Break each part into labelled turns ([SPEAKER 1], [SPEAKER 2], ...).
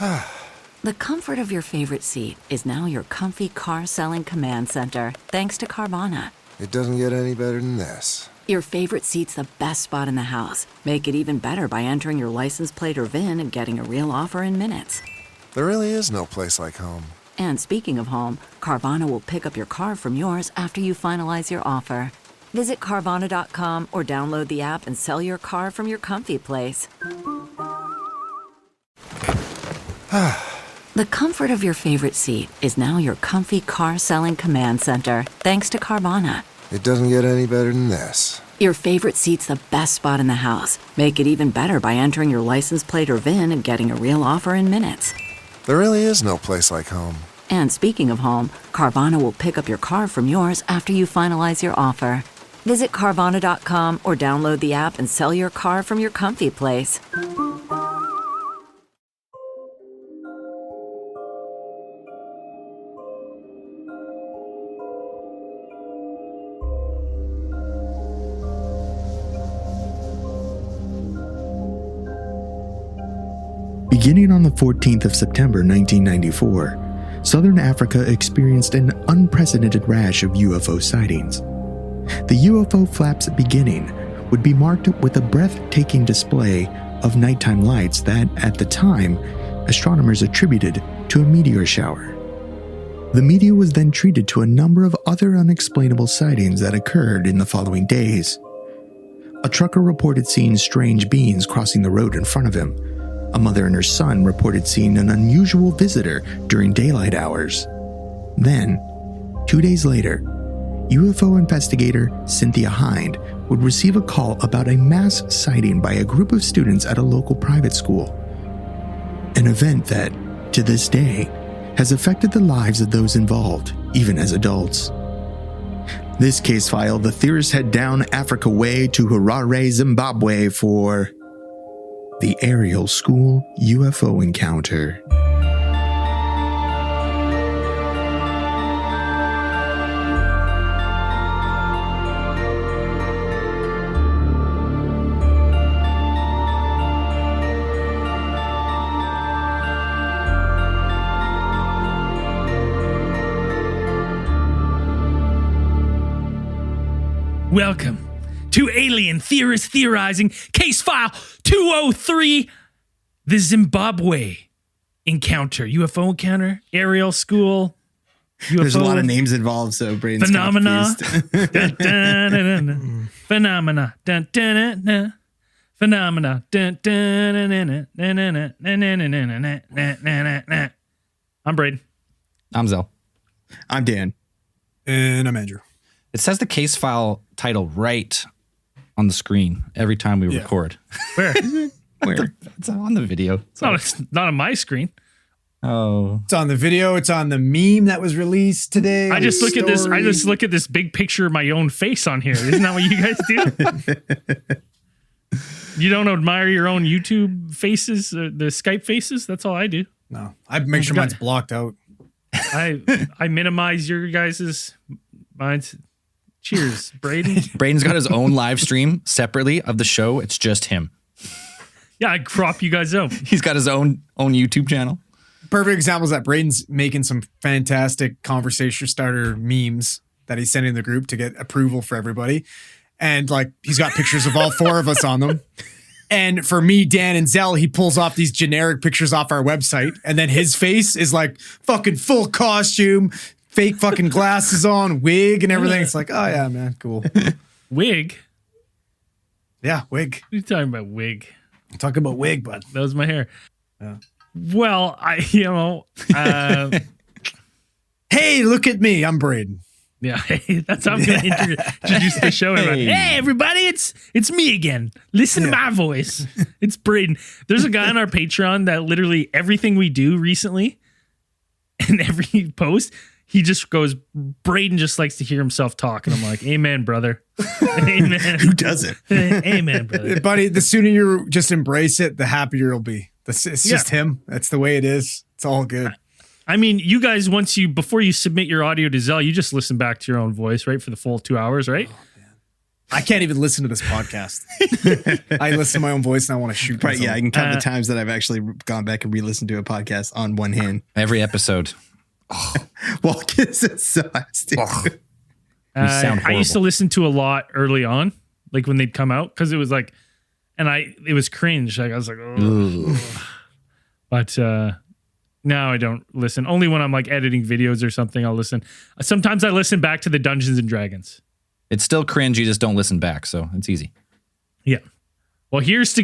[SPEAKER 1] The comfort of your favorite seat is now your comfy car selling command center, thanks to Carvana.
[SPEAKER 2] It doesn't get any better than this.
[SPEAKER 1] Your favorite seat's the best spot in the house. Make it even better by entering your license plate or VIN and getting a real offer in minutes.
[SPEAKER 2] There really is no place like home.
[SPEAKER 1] And speaking of home, Carvana will pick up your car from yours after you finalize your offer. Visit Carvana.com or download the app and sell your car from your comfy place. The comfort of your favorite seat is now your comfy car selling command center, thanks to Carvana.
[SPEAKER 2] It doesn't get any better than this.
[SPEAKER 1] Your favorite seat's the best spot in the house. Make it even better by entering your license plate or VIN and getting a real offer in minutes.
[SPEAKER 2] There really is no place like home.
[SPEAKER 1] And speaking of home, Carvana will pick up your car from yours after you finalize your offer. Visit Carvana.com or download the app and sell your car from your comfy place.
[SPEAKER 3] Beginning on the 14th of September 1994, Southern Africa experienced an unprecedented rash of UFO sightings. The UFO flap's beginning would be marked with a breathtaking display of nighttime lights that, at the time, astronomers attributed to a meteor shower. The media was then treated to a number of other unexplainable sightings that occurred in the following days. A trucker reported seeing strange beings crossing the road in front of him. A mother and her son reported seeing an unusual visitor during daylight hours. Then, 2 days later, UFO investigator Cynthia Hind would receive a call about a mass sighting by a group of students at a local private school. An event that, to this day, has affected the lives of those involved, even as adults. This case file, the theorists head down Africa way to Harare, Zimbabwe for the Ariel School UFO Encounter.
[SPEAKER 4] Welcome to Alien Theorists Theorizing Case File 203, the Zimbabwe Encounter. UFO Encounter, Ariel School, UFO.
[SPEAKER 5] There's a lot of names involved, so brain's
[SPEAKER 4] Phenomena.
[SPEAKER 5] confused.
[SPEAKER 4] Dun, dun, dun, dun. Phenomena. Dun, dun, dun, dun. Phenomena. Dun, dun, dun, dun, dun, dun, dun, dun, dun, dun, dun, dun, dun, dun. I'm Braden.
[SPEAKER 6] I'm Zell.
[SPEAKER 5] I'm Dan.
[SPEAKER 7] And I'm Andrew.
[SPEAKER 6] It says the case file title right on the screen every time we record.
[SPEAKER 4] Where?
[SPEAKER 6] Where? It's on the video.
[SPEAKER 4] It's not on my screen.
[SPEAKER 6] Oh.
[SPEAKER 7] It's on the video. It's on the meme that was released today.
[SPEAKER 4] I just look at this. I just look at this big picture of my own face on here. Isn't that what you guys do? You don't admire your own YouTube faces, the Skype faces? That's all I do.
[SPEAKER 7] No, I make sure mine's blocked out.
[SPEAKER 4] I minimize your guys's mine's. Cheers, Braden.
[SPEAKER 6] Braden's got his own live stream separately of the show. It's just him.
[SPEAKER 4] Yeah, I crop you guys out.
[SPEAKER 6] He's got his own YouTube channel.
[SPEAKER 7] Perfect example is that Braden's making some fantastic conversation starter memes that he's sending the group to get approval for everybody. And like, he's got pictures of all four of us on them. And for me, Dan, and Zell, he pulls off these generic pictures off our website. And then his face is like fucking full costume, fake fucking glasses on, wig and everything. It's like, oh yeah, man, cool.
[SPEAKER 4] Wig?
[SPEAKER 7] Yeah, wig.
[SPEAKER 4] What are you talking about, wig?
[SPEAKER 7] I'm talking about wig, bud.
[SPEAKER 4] That was my hair.
[SPEAKER 7] Yeah.
[SPEAKER 4] Well,
[SPEAKER 7] Hey, look at me. I'm Braden.
[SPEAKER 4] Yeah, that's how I'm going to introduce the show. Hey, everybody, it's me again. Listen to my voice. It's Braden. There's a guy on our Patreon that literally everything we do recently and every post, he just goes, Braden just likes to hear himself talk. And I'm like, amen, brother. Amen.
[SPEAKER 5] Who doesn't?
[SPEAKER 4] Amen, brother.
[SPEAKER 7] Buddy, the sooner you just embrace it, the happier you'll be. It's just him. That's the way it is. It's all good.
[SPEAKER 4] I mean, you guys, before you submit your audio to Zell, you just listen back to your own voice, right? For the full 2 hours, right?
[SPEAKER 7] I can't even listen to this podcast. I listen to my own voice and I want to shoot
[SPEAKER 5] Right,
[SPEAKER 7] myself.
[SPEAKER 5] yeah, I can count the times that I've actually gone back and re-listened to a podcast on one hand.
[SPEAKER 6] Every episode.
[SPEAKER 5] Well, because it sucks, dude.
[SPEAKER 6] We sound
[SPEAKER 4] I used to
[SPEAKER 6] horrible.
[SPEAKER 4] listen to a lot early on, like when they'd come out, because it was like, it was cringe. Like I was like, oh. But now I don't listen. Only when I'm like editing videos or something, I'll listen. Sometimes I listen back to the Dungeons and Dragons.
[SPEAKER 6] It's still cringe. You just don't listen back, so it's easy.
[SPEAKER 4] Yeah. Well, here's to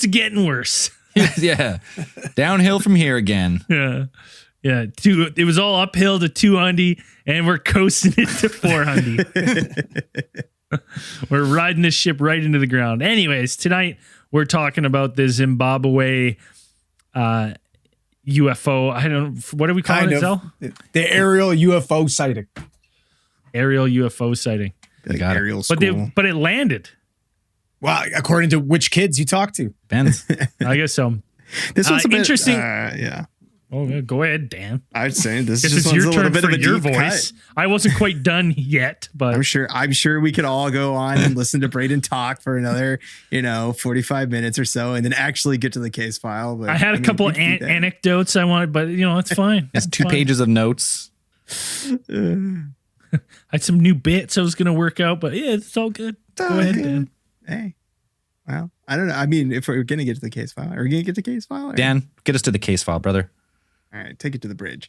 [SPEAKER 4] getting worse.
[SPEAKER 6] Yeah. Downhill from here again.
[SPEAKER 4] Yeah. Yeah. It was all uphill to 200 and we're coasting it to 400. We're riding this ship right into the ground. Anyways, tonight we're talking about the Zimbabwe UFO. What do we call it, Zell?
[SPEAKER 7] The aerial UFO sighting.
[SPEAKER 4] Aerial UFO sighting.
[SPEAKER 5] Like
[SPEAKER 6] got it.
[SPEAKER 5] Ariel School.
[SPEAKER 4] But it landed.
[SPEAKER 7] Well, according to which kids you talk to.
[SPEAKER 6] Depends.
[SPEAKER 4] I guess so.
[SPEAKER 5] This one's a bit
[SPEAKER 4] interesting.
[SPEAKER 5] yeah,
[SPEAKER 4] Oh, yeah, go ahead, Dan.
[SPEAKER 5] I'd say this
[SPEAKER 4] Guess
[SPEAKER 5] just
[SPEAKER 4] it's
[SPEAKER 5] one's
[SPEAKER 4] your
[SPEAKER 5] a little
[SPEAKER 4] turn
[SPEAKER 5] bit
[SPEAKER 4] for
[SPEAKER 5] of a
[SPEAKER 4] your
[SPEAKER 5] deep
[SPEAKER 4] voice.
[SPEAKER 5] cut.
[SPEAKER 4] I wasn't quite done yet, but
[SPEAKER 5] I'm sure we could all go on and listen to Braden talk for another, 45 minutes or so, and then actually get to the case file. But
[SPEAKER 4] I had a couple
[SPEAKER 5] we can do that.
[SPEAKER 4] anecdotes I wanted, but it's fine.
[SPEAKER 6] It's
[SPEAKER 4] It's
[SPEAKER 6] 2
[SPEAKER 4] fine.
[SPEAKER 6] pages of notes.
[SPEAKER 4] I had some new bits I was going to work out, but yeah, it's all good. Go ahead, Dan.
[SPEAKER 5] Hey, well, I don't know. I mean, if we're gonna get to the case file, are we gonna get to the case file? Or?
[SPEAKER 6] Dan, get us to the case file, brother.
[SPEAKER 5] All right, take it to the bridge.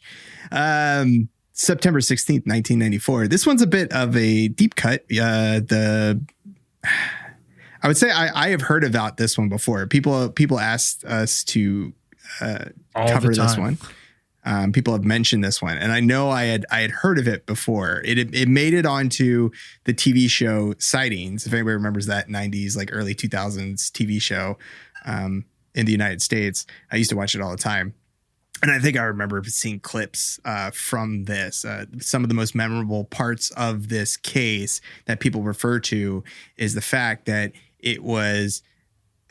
[SPEAKER 5] September 16th, 1994. This one's a bit of a deep cut. I would say I have heard about this one before. People asked us to cover this one. People have mentioned this one, and I know I had heard of it before. It made it onto the TV show Sightings. If anybody remembers that 90s, like early 2000s TV show in the United States, I used to watch it all the time. And I think I remember seeing clips from this. Some of the most memorable parts of this case that people refer to is the fact that it was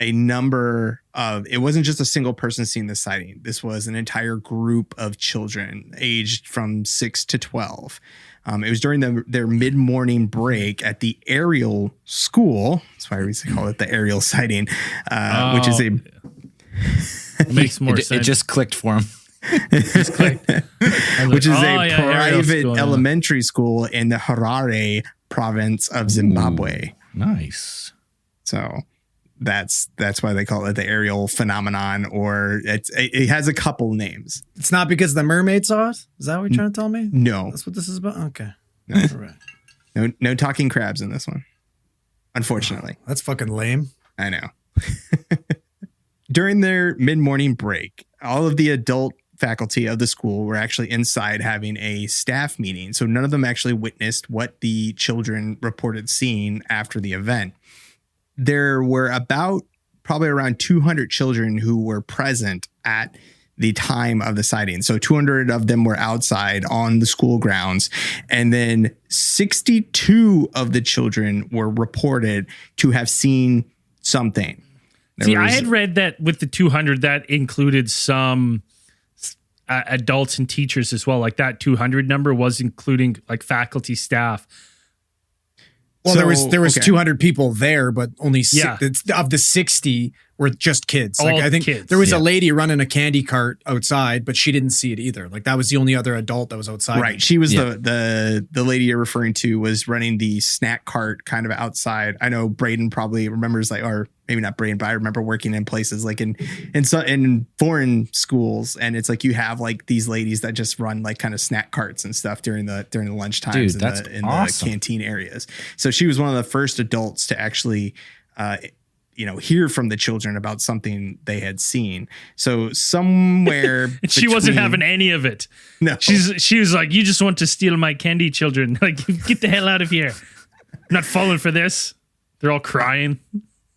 [SPEAKER 5] it wasn't just a single person seeing the sighting. This was an entire group of children aged from 6 to 12. It was during their mid-morning break at the Ariel School. That's why we call it the Ariel sighting, which is a...
[SPEAKER 4] It makes more sense.
[SPEAKER 6] It just clicked for him.
[SPEAKER 5] which is a
[SPEAKER 4] Ariel
[SPEAKER 5] private
[SPEAKER 4] School, yeah.
[SPEAKER 5] elementary school in the Harare province of Zimbabwe.
[SPEAKER 6] Nice.
[SPEAKER 5] So that's why they call it the Ariel phenomenon, or it has a couple names.
[SPEAKER 7] It's not because the mermaid saw it? Is that what you're trying to tell me?
[SPEAKER 5] No,
[SPEAKER 7] That's what this is about? Okay.
[SPEAKER 5] No.
[SPEAKER 7] All right.
[SPEAKER 5] no talking crabs in this one, unfortunately.
[SPEAKER 7] That's fucking lame.
[SPEAKER 5] I know. During their mid-morning break, all of the adult faculty of the school were actually inside having a staff meeting. So none of them actually witnessed what the children reported seeing after the event. There were probably around 200 children who were present at the time of the sighting. So 200 of them were outside on the school grounds. And then 62 of the children were reported to have seen something.
[SPEAKER 4] I had read that with the 200, that included some adults and teachers as well. Like that 200 number was including like faculty, staff.
[SPEAKER 7] Well, there was
[SPEAKER 5] okay.
[SPEAKER 7] 200 people there, but only
[SPEAKER 4] Yeah.
[SPEAKER 7] of the 60 were just kids.
[SPEAKER 4] All
[SPEAKER 7] Like I think
[SPEAKER 4] kids,
[SPEAKER 7] there was
[SPEAKER 6] yeah.
[SPEAKER 7] a lady running a candy cart outside, but she didn't see it either. Like that was the only other adult that was outside.
[SPEAKER 5] Right. She was
[SPEAKER 6] Yeah.
[SPEAKER 5] the lady you're referring to was running the snack cart kind of outside. I know Braden probably remembers, like, or maybe not Braden, but I remember working in places like in foreign schools. And it's like you have like these ladies that just run like kind of snack carts and stuff during the lunch times
[SPEAKER 6] Dude, that's
[SPEAKER 5] in
[SPEAKER 6] awesome.
[SPEAKER 5] the canteen areas. So she was one of the first adults to actually hear from the children about something they had seen. So somewhere
[SPEAKER 4] She wasn't
[SPEAKER 5] between-
[SPEAKER 4] having any of it.
[SPEAKER 5] No.
[SPEAKER 4] She was like, you just want to steal my candy, children. Like, get the hell out of here. I'm not falling for this. They're all crying.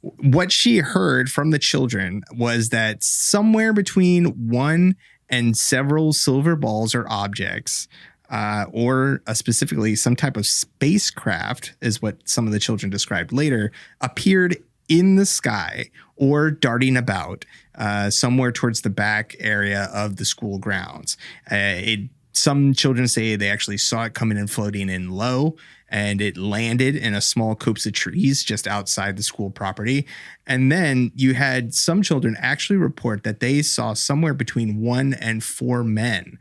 [SPEAKER 5] What she heard from the children was that somewhere between one and several silver balls or objects, or specifically some type of spacecraft, is what some of the children described later, appeared in the sky or darting about somewhere towards the back area of the school grounds. It some children say they actually saw it coming and floating in low, and it landed in a small copse of trees just outside the school property. And then you had some children actually report that they saw somewhere between 1 and 4 men.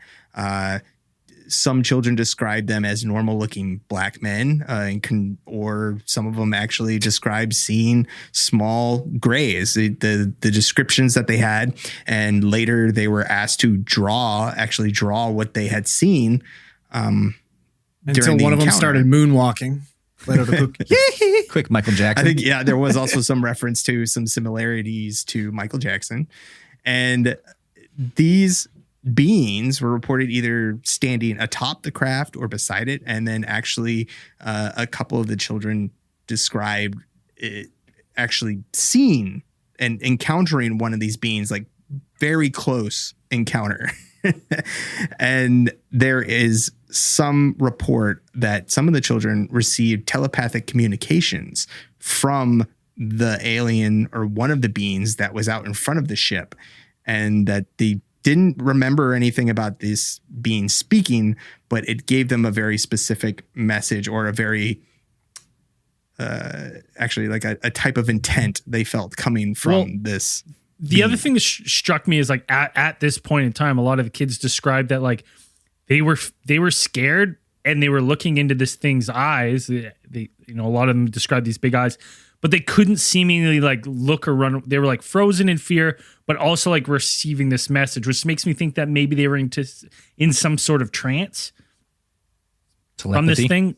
[SPEAKER 5] Some children described them as normal looking black men, or some of them actually described seeing small grays, the descriptions that they had. And later they were asked to draw what they had seen.
[SPEAKER 7] Until one of them started moonwalking. Let out a cookie.
[SPEAKER 6] Quick Michael Jackson.
[SPEAKER 5] I think, yeah, there was also some reference to some similarities to Michael Jackson. And these beings were reported either standing atop the craft or beside it. And then actually a couple of the children described it actually seeing and encountering one of these beings, like very close encounter. And there is some report that some of the children received telepathic communications from the alien or one of the beings that was out in front of the ship, and that they didn't remember anything about this being speaking, but it gave them a very specific message, or a very actually like a type of intent they felt coming from this.
[SPEAKER 4] The other thing that struck me is like at this point in time, a lot of the kids described that like they were scared and they were looking into this thing's eyes. They a lot of them described these big eyes, but they couldn't seemingly like look or run. They were like frozen in fear, but also like receiving this message, which makes me think that maybe they were in some sort of trance from this thing.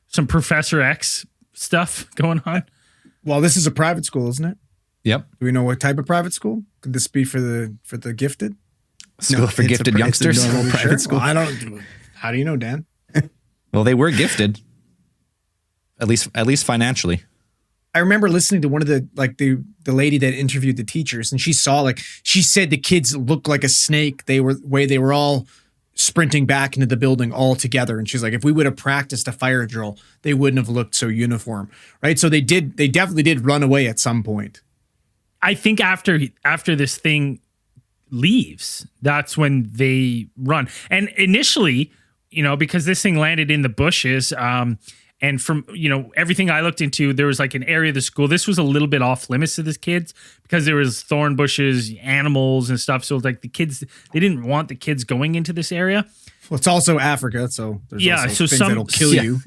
[SPEAKER 4] Some Professor X stuff going on.
[SPEAKER 7] Well, this is a private school, isn't it?
[SPEAKER 6] Yep.
[SPEAKER 7] Do we know what type of private school? Could this be for the gifted?
[SPEAKER 6] School for gifted youngsters.
[SPEAKER 5] It's a normal private school.
[SPEAKER 7] Well, I don't. How do you know, Dan?
[SPEAKER 6] Well, they were gifted, at least financially.
[SPEAKER 7] I remember listening to one of the lady that interviewed the teachers, and she said the kids looked like a snake. They were all sprinting back into the building all together. And she's like, if we would have practiced a fire drill, they wouldn't have looked so uniform. Right. So they definitely did run away at some point.
[SPEAKER 4] I think after this thing leaves, that's when they run. And initially, because this thing landed in the bushes, and from, everything I looked into, there was like an area of the school. This was a little bit off limits to the kids because there was thorn bushes, animals and stuff. So like the kids, they didn't want the kids going into this area.
[SPEAKER 7] Well, it's also Africa. So there's also things that'll kill you.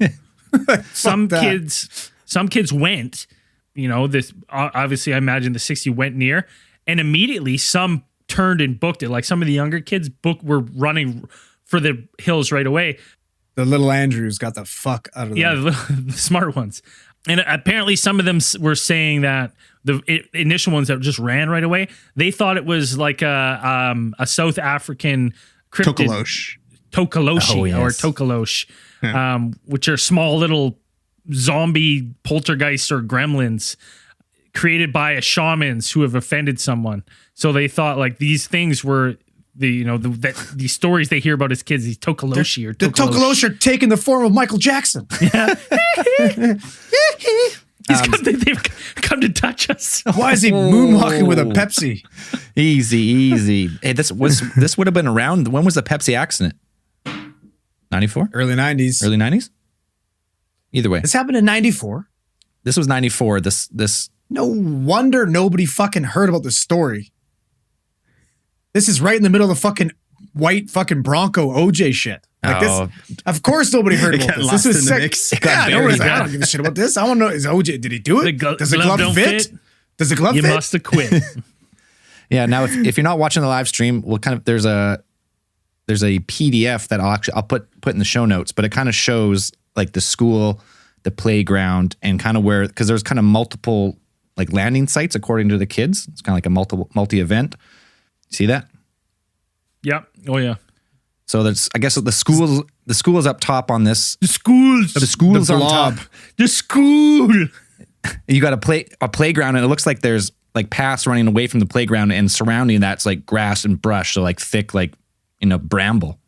[SPEAKER 4] Some kids went, this obviously I imagine the 60 went near, and immediately some turned and booked it. Like some of the younger kids were running for the hills right away.
[SPEAKER 7] The little Andrews got the fuck out of there.
[SPEAKER 4] Yeah, the smart ones. And apparently some of them were saying that the initial ones that just ran right away, they thought it was like a South African cryptid. Tokoloshi.
[SPEAKER 6] Oh, yes.
[SPEAKER 4] Or Tokolosh, which are small little zombie poltergeists or gremlins created by shamans who have offended someone. So they thought like these things were these stories they hear about as kids, these Tokoloshi or Tokolosh.
[SPEAKER 7] The Tokolosh are taking the form of Michael Jackson.
[SPEAKER 4] Yeah. They've come to touch us.
[SPEAKER 7] Why is he moonwalking with a Pepsi?
[SPEAKER 6] Easy. Hey, this would have been around. When was the Pepsi accident? 94?
[SPEAKER 7] Early 90s.
[SPEAKER 6] Early 90s? Either way.
[SPEAKER 7] This happened in 94.
[SPEAKER 6] This was 94. This.
[SPEAKER 7] No wonder nobody fucking heard about this story. This is right in the middle of the fucking white fucking Bronco OJ shit. Like this, of course nobody heard about this. This is sick. Yeah, I don't give a shit about this. I want to know, is OJ, did he do it? Does the glove fit? Does the glove fit?
[SPEAKER 4] You must have quit.
[SPEAKER 6] Yeah, now if you're not watching the live stream, we'll there's a PDF that I'll put in the show notes, but it kind of shows like the school, the playground, and kind of where, because there's kind of multiple like landing sites according to the kids. It's kind of like a multi-event. See that?
[SPEAKER 4] Yep. Oh yeah.
[SPEAKER 6] So there's, I guess the school is up top on this.
[SPEAKER 4] The school's
[SPEAKER 6] on top.
[SPEAKER 4] The school.
[SPEAKER 6] You got a playground, and it looks like there's like paths running away from the playground, and surrounding that's like grass and brush, so like thick, like bramble.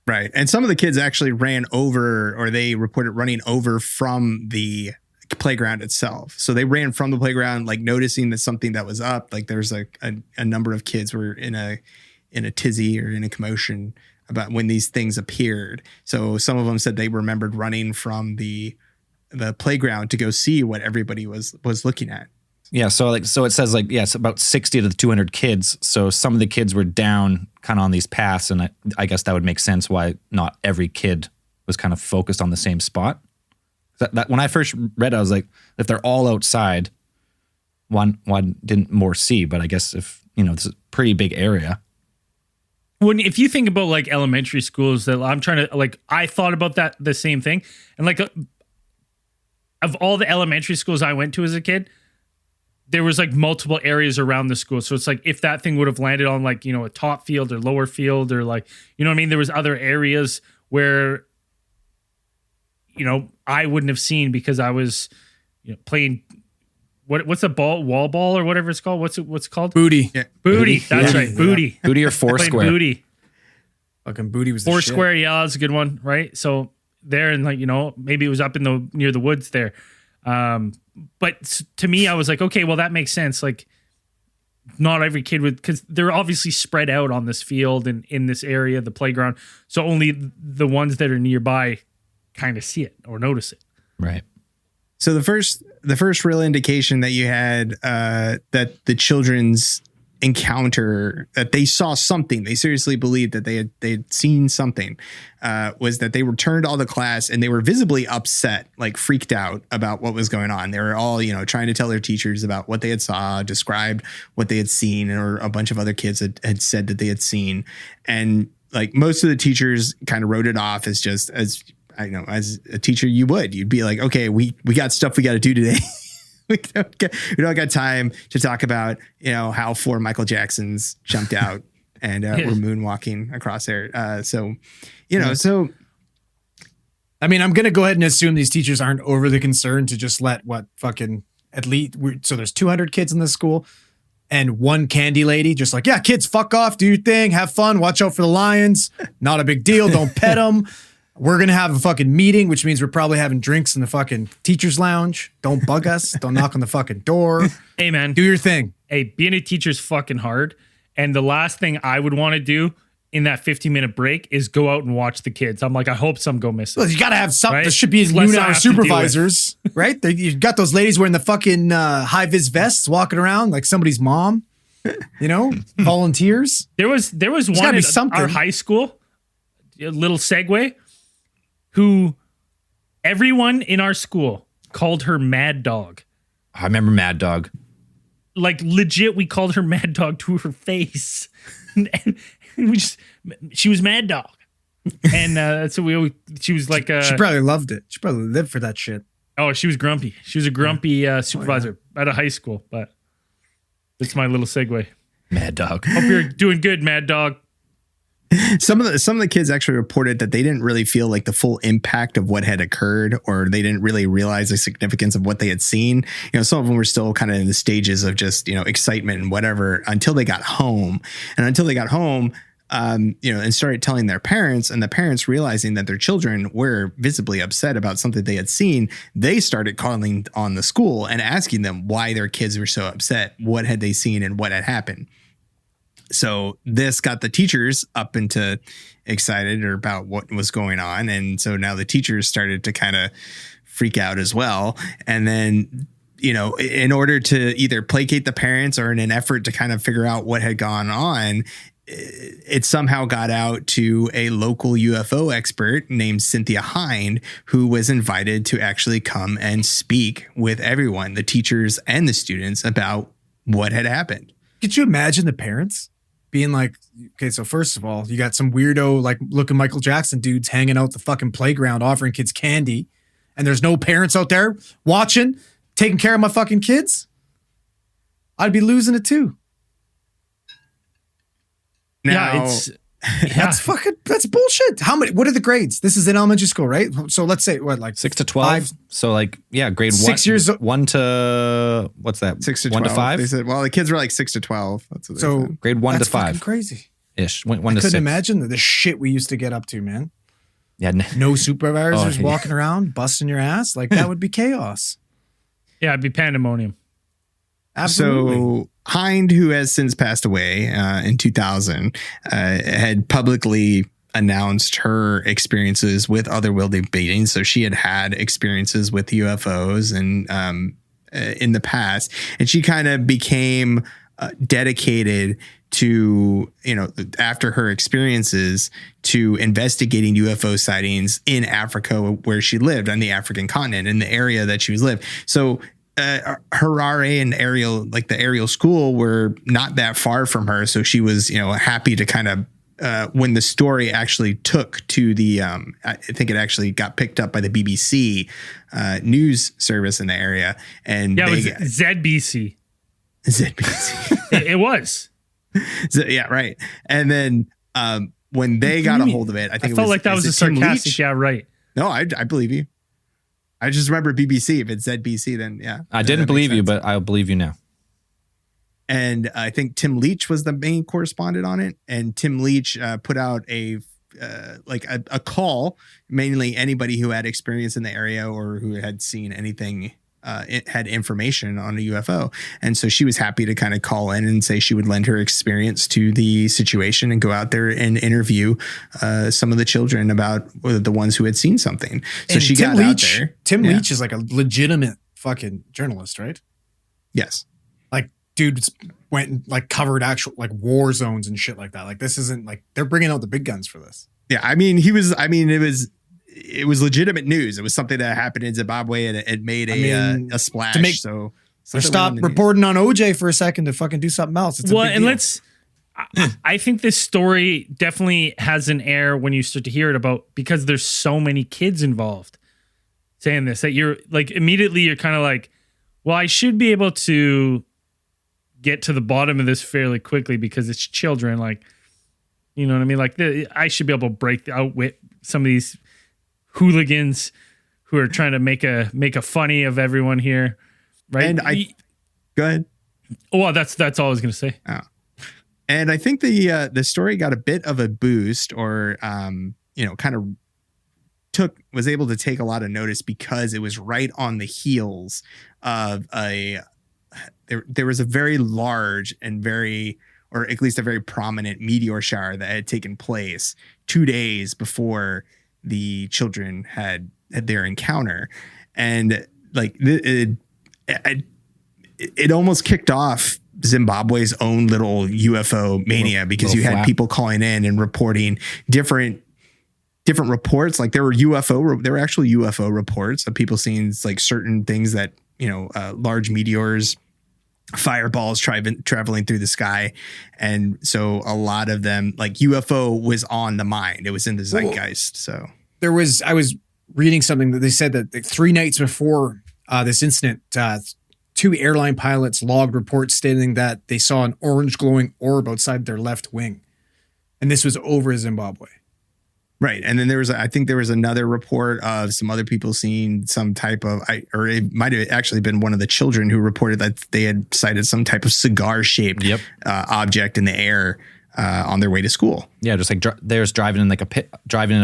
[SPEAKER 5] Right. And some of the kids actually ran over, or they reported running over from the playground itself. So they ran from the playground, like noticing that something that was up, like there's like a number of kids were in a tizzy or in a commotion. about when these things appeared. So some of them said they remembered running from the playground to go see what everybody was looking at.
[SPEAKER 6] Yeah, so it says it's about 60 to 200 kids. So some of the kids were down kind of on these paths, and I guess that would make sense why not every kid was kind of focused on the same spot. That when I first read it, I was like, if they're all outside, one didn't more see, but I guess if, it's a pretty big area.
[SPEAKER 4] If you think about like elementary schools, that I'm trying to I thought about that the same thing, and of all the elementary schools I went to as a kid, there was like multiple areas around the school. So it's like if that thing would have landed on a top field or lower field or what I mean? There was other areas where, I wouldn't have seen because I was playing what's a wall ball or whatever it's called. What's it called?
[SPEAKER 7] Booty.
[SPEAKER 5] Yeah.
[SPEAKER 4] Booty. That's right. Booty.
[SPEAKER 6] Booty or Foursquare.
[SPEAKER 4] Booty.
[SPEAKER 7] Fucking booty was the
[SPEAKER 4] Foursquare.
[SPEAKER 7] shit.
[SPEAKER 4] Yeah, that's a good one. Right. So there and maybe it was up near the woods there. But to me, I was like, okay, well that makes sense. Like not every kid would, because they're obviously spread out on this field and in this area, the playground. So only the ones that are nearby kind of see it or notice it.
[SPEAKER 6] Right.
[SPEAKER 5] So the first real indication that you had that the children's encounter, that they saw something, they seriously believed that they had seen something, was that they returned all the class and they were visibly upset, like freaked out about what was going on. They were all, trying to tell their teachers about what they had saw, described what they had seen, or a bunch of other kids had said that they had seen. And like most of the teachers kind of wrote it off as just as as a teacher, you'd be like, okay, we got stuff we got to do today. we don't got time to talk about, how 4 Michael Jacksons jumped out and were moonwalking across there. So
[SPEAKER 7] I mean, I'm going to go ahead and assume these teachers aren't overly concerned to just let so there's 200 kids in this school and one candy lady just like, yeah, kids, fuck off, do your thing, have fun, watch out for the lions. Not a big deal. Don't pet them. We're going to have a fucking meeting, which means we're probably having drinks in the fucking teacher's lounge. Don't bug us. Don't knock on the fucking door.
[SPEAKER 4] Hey, man.
[SPEAKER 7] Do your thing.
[SPEAKER 4] Hey, being a teacher's fucking hard. And the last thing I would want to do in that 15-minute break is go out and watch the kids. I'm like, I hope some go missing.
[SPEAKER 7] Well, you got to have something.
[SPEAKER 4] Right?
[SPEAKER 7] There should be
[SPEAKER 4] Less
[SPEAKER 7] noon
[SPEAKER 4] I
[SPEAKER 7] hour
[SPEAKER 4] have to deal with.
[SPEAKER 7] supervisors, right? You got those ladies wearing the fucking high-vis vests walking around like somebody's mom, volunteers.
[SPEAKER 4] There was one at our high school, a little segue, who everyone in our school called her Mad Dog.
[SPEAKER 6] I remember Mad Dog.
[SPEAKER 4] Like legit, we called her Mad Dog to her face. and she was Mad Dog. And so she was like...
[SPEAKER 7] she probably loved it. She probably lived for that shit.
[SPEAKER 4] Oh, she was grumpy. She was a grumpy supervisor at a high school, but that's my little segue.
[SPEAKER 6] Mad Dog.
[SPEAKER 4] Hope you're doing good, Mad Dog.
[SPEAKER 5] Some of the kids actually reported that they didn't really feel like the full impact of what had occurred, or they didn't really realize the significance of what they had seen. Some of them were still kind of in the stages of just, excitement and whatever until they got home. And until they got home, and started telling their parents, and the parents realizing that their children were visibly upset about something they had seen, they started calling on the school and asking them why their kids were so upset, what had they seen and what had happened. So this got the teachers up into excited about what was going on. And so now the teachers started to kind of freak out as well. And then, in order to either placate the parents or in an effort to kind of figure out what had gone on, it somehow got out to a local UFO expert named Cynthia Hind, who was invited to actually come and speak with everyone, the teachers and the students, about what had happened.
[SPEAKER 7] Could you imagine the parents being like, okay, so first of all, you got some weirdo like looking Michael Jackson dudes hanging out the fucking playground offering kids candy, and there's no parents out there watching, taking care of my fucking kids? I'd be losing it too.
[SPEAKER 5] Now,
[SPEAKER 7] that's bullshit. What are the grades? This is in elementary school, right? So let's say what, like
[SPEAKER 6] 6 to 12.
[SPEAKER 7] 5?
[SPEAKER 6] So grade
[SPEAKER 7] 6
[SPEAKER 6] 1.
[SPEAKER 7] years.
[SPEAKER 6] 1 to what's that?
[SPEAKER 5] 6 to
[SPEAKER 6] 1
[SPEAKER 5] 12.
[SPEAKER 6] to 5.
[SPEAKER 5] They said, well, the kids were like 6 to 12. That's what they
[SPEAKER 7] So
[SPEAKER 5] said.
[SPEAKER 6] Grade 1 to
[SPEAKER 7] that's
[SPEAKER 6] 5.
[SPEAKER 7] fucking crazy.
[SPEAKER 6] Ish. 1 to 6.
[SPEAKER 7] I couldn't imagine the shit we used to get up to, man.
[SPEAKER 6] Yeah.
[SPEAKER 7] No supervisors walking around busting your ass. Like that would be chaos.
[SPEAKER 4] Yeah, it'd be pandemonium.
[SPEAKER 7] Absolutely.
[SPEAKER 5] So Hind, who has since passed away in 2000, had publicly announced her experiences with otherworldly beings. So she had experiences with UFOs and in the past, and she kind of became dedicated to, after her experiences, to investigating UFO sightings in Africa, where she lived, on the African continent, in the area that she was lived. So Harare and Ariel, like the Ariel School, were not that far from her. So she was, happy to kind of, when the story actually took to the, I think it actually got picked up by the BBC news service in the area. And
[SPEAKER 4] it was ZBC.
[SPEAKER 5] ZBC.
[SPEAKER 4] It was.
[SPEAKER 5] So, yeah, right. And then when they got a hold of it, I felt
[SPEAKER 4] like that was a sarcastic. Yeah, right.
[SPEAKER 5] No, I believe you. I just remember BBC. If it's ZBC, then yeah.
[SPEAKER 6] I didn't believe you, but I'll believe you now.
[SPEAKER 5] And I think Tim Leach was the main correspondent on it. And Tim Leach put out a call, mainly anybody who had experience in the area or who had seen anything, it had information on a UFO. And so she was happy to kind of call in and say she would lend her experience to the situation and go out there and interview some of the children about the ones who had seen something. So
[SPEAKER 7] and
[SPEAKER 5] she
[SPEAKER 7] Tim
[SPEAKER 5] got
[SPEAKER 7] Leach,
[SPEAKER 5] out there.
[SPEAKER 7] Tim Leach is like a legitimate fucking journalist, right?
[SPEAKER 5] Yes.
[SPEAKER 7] Like, dude went and like covered actual like war zones and shit like that. Like, this isn't like they're bringing out the big guns for this.
[SPEAKER 5] Yeah, it was legitimate news. It was something that happened in Zimbabwe, and it made a splash. So
[SPEAKER 7] stop reporting on OJ for a second to fucking do something else. It's a big deal.
[SPEAKER 4] I think this story definitely has an air when you start to hear it about, because there's so many kids involved saying this, that you're like, immediately you're kind of like, well, I should be able to get to the bottom of this fairly quickly because it's children. Like, you know what I mean? Like, I should be able to outwit some of these hooligans who are trying to make a funny of everyone here, right?
[SPEAKER 5] And go ahead.
[SPEAKER 4] Well, that's all I was going to say.
[SPEAKER 5] Oh. And I think the story got a bit of a boost, or kind of was able to take a lot of notice because it was right on the heels of there was a very large and or at least a very prominent meteor shower that had taken place 2 days before the children had their encounter. And like it almost kicked off Zimbabwe's own little UFO mania, because you had people calling in and reporting different reports. Like there were actual UFO reports of people seeing like certain things that, large meteors, fireballs traveling through the sky. And so a lot of them, like, UFO was on the mind. It was in the zeitgeist. So
[SPEAKER 7] I was reading something that they said that 3 nights before this incident, 2 airline pilots logged reports stating that they saw an orange glowing orb outside their left wing. And this was over Zimbabwe.
[SPEAKER 5] Right. And then I think there was another report of some other people seeing some type of, or it might have actually been one of the children who reported that they had sighted some type of cigar-shaped object in the air on their way to school.
[SPEAKER 6] Yeah, just like there's driving in a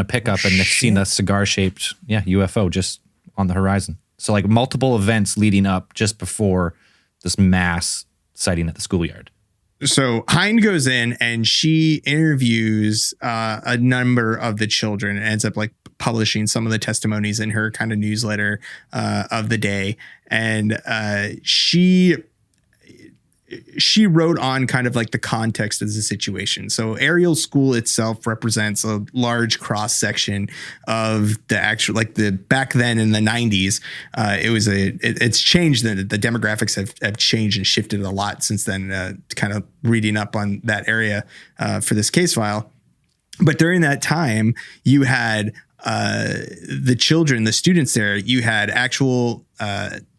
[SPEAKER 6] pickup, and they've seen a cigar-shaped UFO just on the horizon. So like multiple events leading up just before this mass sighting at the schoolyard.
[SPEAKER 5] So Hind goes in and she interviews a number of the children and ends up like publishing some of the testimonies in her kind of newsletter of the day. And she wrote on kind of like the context of the situation. So Ariel School itself represents a large cross section of the actual, like the back then in the 90s. It's changed. The demographics have changed and shifted a lot since then, kind of reading up on that area for this case file. But during that time, you had the children, the students there, you had actual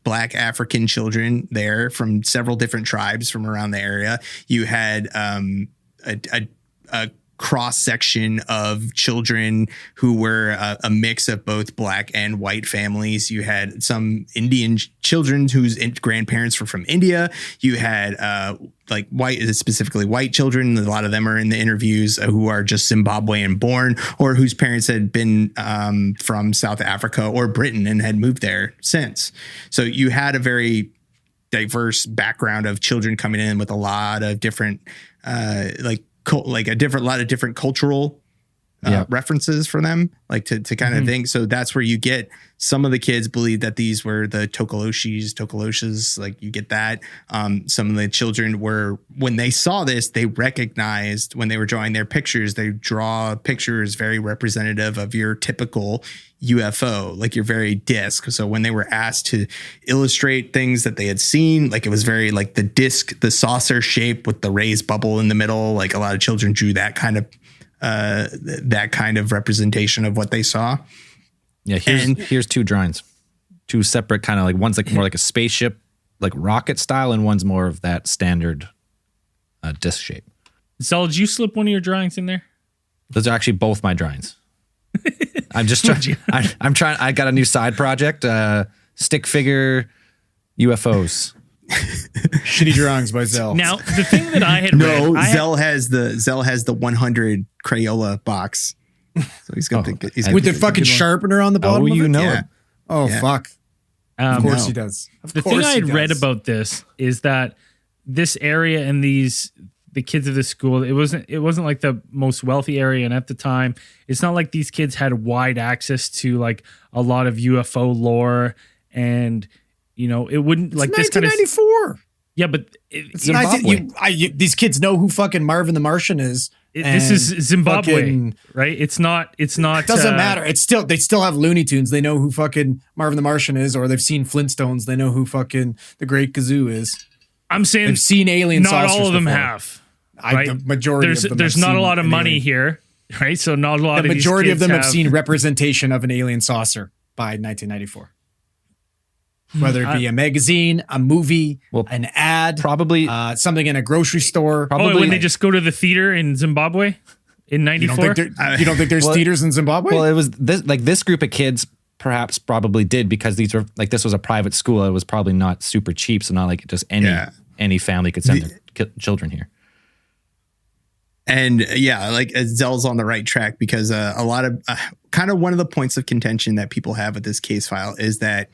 [SPEAKER 5] Black African children there from several different tribes from around the area. You had a cross section of children who were a mix of both Black and white families. You had some Indian children whose grandparents were from India. You had like specifically white children. A lot of them are in the interviews who are just Zimbabwean born, or whose parents had been from South Africa or Britain and had moved there since. So you had a very diverse background of children coming in with a lot of different lot of different cultural references for them, like to kind of think. So that's where you get some of the kids believe that these were the Tokoloshas, like you get that. Some of the children were, when they saw this, they recognized when they were drawing their pictures, they draw pictures very representative of your typical UFO, like your very disc. So when they were asked to illustrate things that they had seen, like it was very like the disc, the saucer shape with the raised bubble in the middle. Like a lot of children drew that kind of representation of what they saw.
[SPEAKER 6] Yeah, here's two drawings, two separate kind of like, one's like more like a spaceship, like rocket style, and one's more of that standard disc shape.
[SPEAKER 4] So did you slip one of your drawings in there?
[SPEAKER 6] Those are actually both my drawings. I'm just trying. I'm trying. I got a new side project, stick figure UFOs.
[SPEAKER 7] Shitty drawings by Zell.
[SPEAKER 4] Now, the thing that I had read,
[SPEAKER 5] Zell has the 100 Crayola box. So he's got
[SPEAKER 7] with the fucking sharpener on the bottom.
[SPEAKER 6] Oh, you know
[SPEAKER 5] Yeah.
[SPEAKER 6] it.
[SPEAKER 7] Oh
[SPEAKER 5] Yeah.
[SPEAKER 7] fuck! Of course
[SPEAKER 5] no.
[SPEAKER 7] he does.
[SPEAKER 4] The thing I had read about this is that this area and the kids of the school, it wasn't like the most wealthy area, and at the time, it's not like these kids had wide access to like a lot of UFO lore, and it wouldn't like this kind of
[SPEAKER 7] 1994.
[SPEAKER 4] Yeah, but
[SPEAKER 7] These kids know who fucking Marvin the Martian is.
[SPEAKER 4] This is Zimbabwe,
[SPEAKER 7] fucking,
[SPEAKER 4] right? It's not. It
[SPEAKER 7] doesn't matter. They still have Looney Tunes. They know who fucking Marvin the Martian is, or they've seen Flintstones. They know who fucking the Great Kazoo is.
[SPEAKER 4] I'm saying
[SPEAKER 7] they've seen alien.
[SPEAKER 4] Not all of them
[SPEAKER 7] before.
[SPEAKER 4] have. Right?
[SPEAKER 7] The majority of them.
[SPEAKER 4] There's not a lot of money here, right? So not a lot.
[SPEAKER 7] The
[SPEAKER 4] of
[SPEAKER 7] majority
[SPEAKER 4] these
[SPEAKER 7] of
[SPEAKER 4] kids
[SPEAKER 7] them have seen representation of an alien saucer by 1994. Whether it be a magazine, a movie, an ad,
[SPEAKER 6] probably
[SPEAKER 7] something in a grocery store.
[SPEAKER 4] Probably when they just go to the theater in Zimbabwe in '94.
[SPEAKER 7] You don't think there's theaters in Zimbabwe?
[SPEAKER 6] Well, it was this group of kids perhaps probably did, because these were like, this was a private school. It was probably not super cheap, so not like just any family could send their children here.
[SPEAKER 5] And like Zell's on the right track, because a lot of kind of one of the points of contention that people have with this case file is that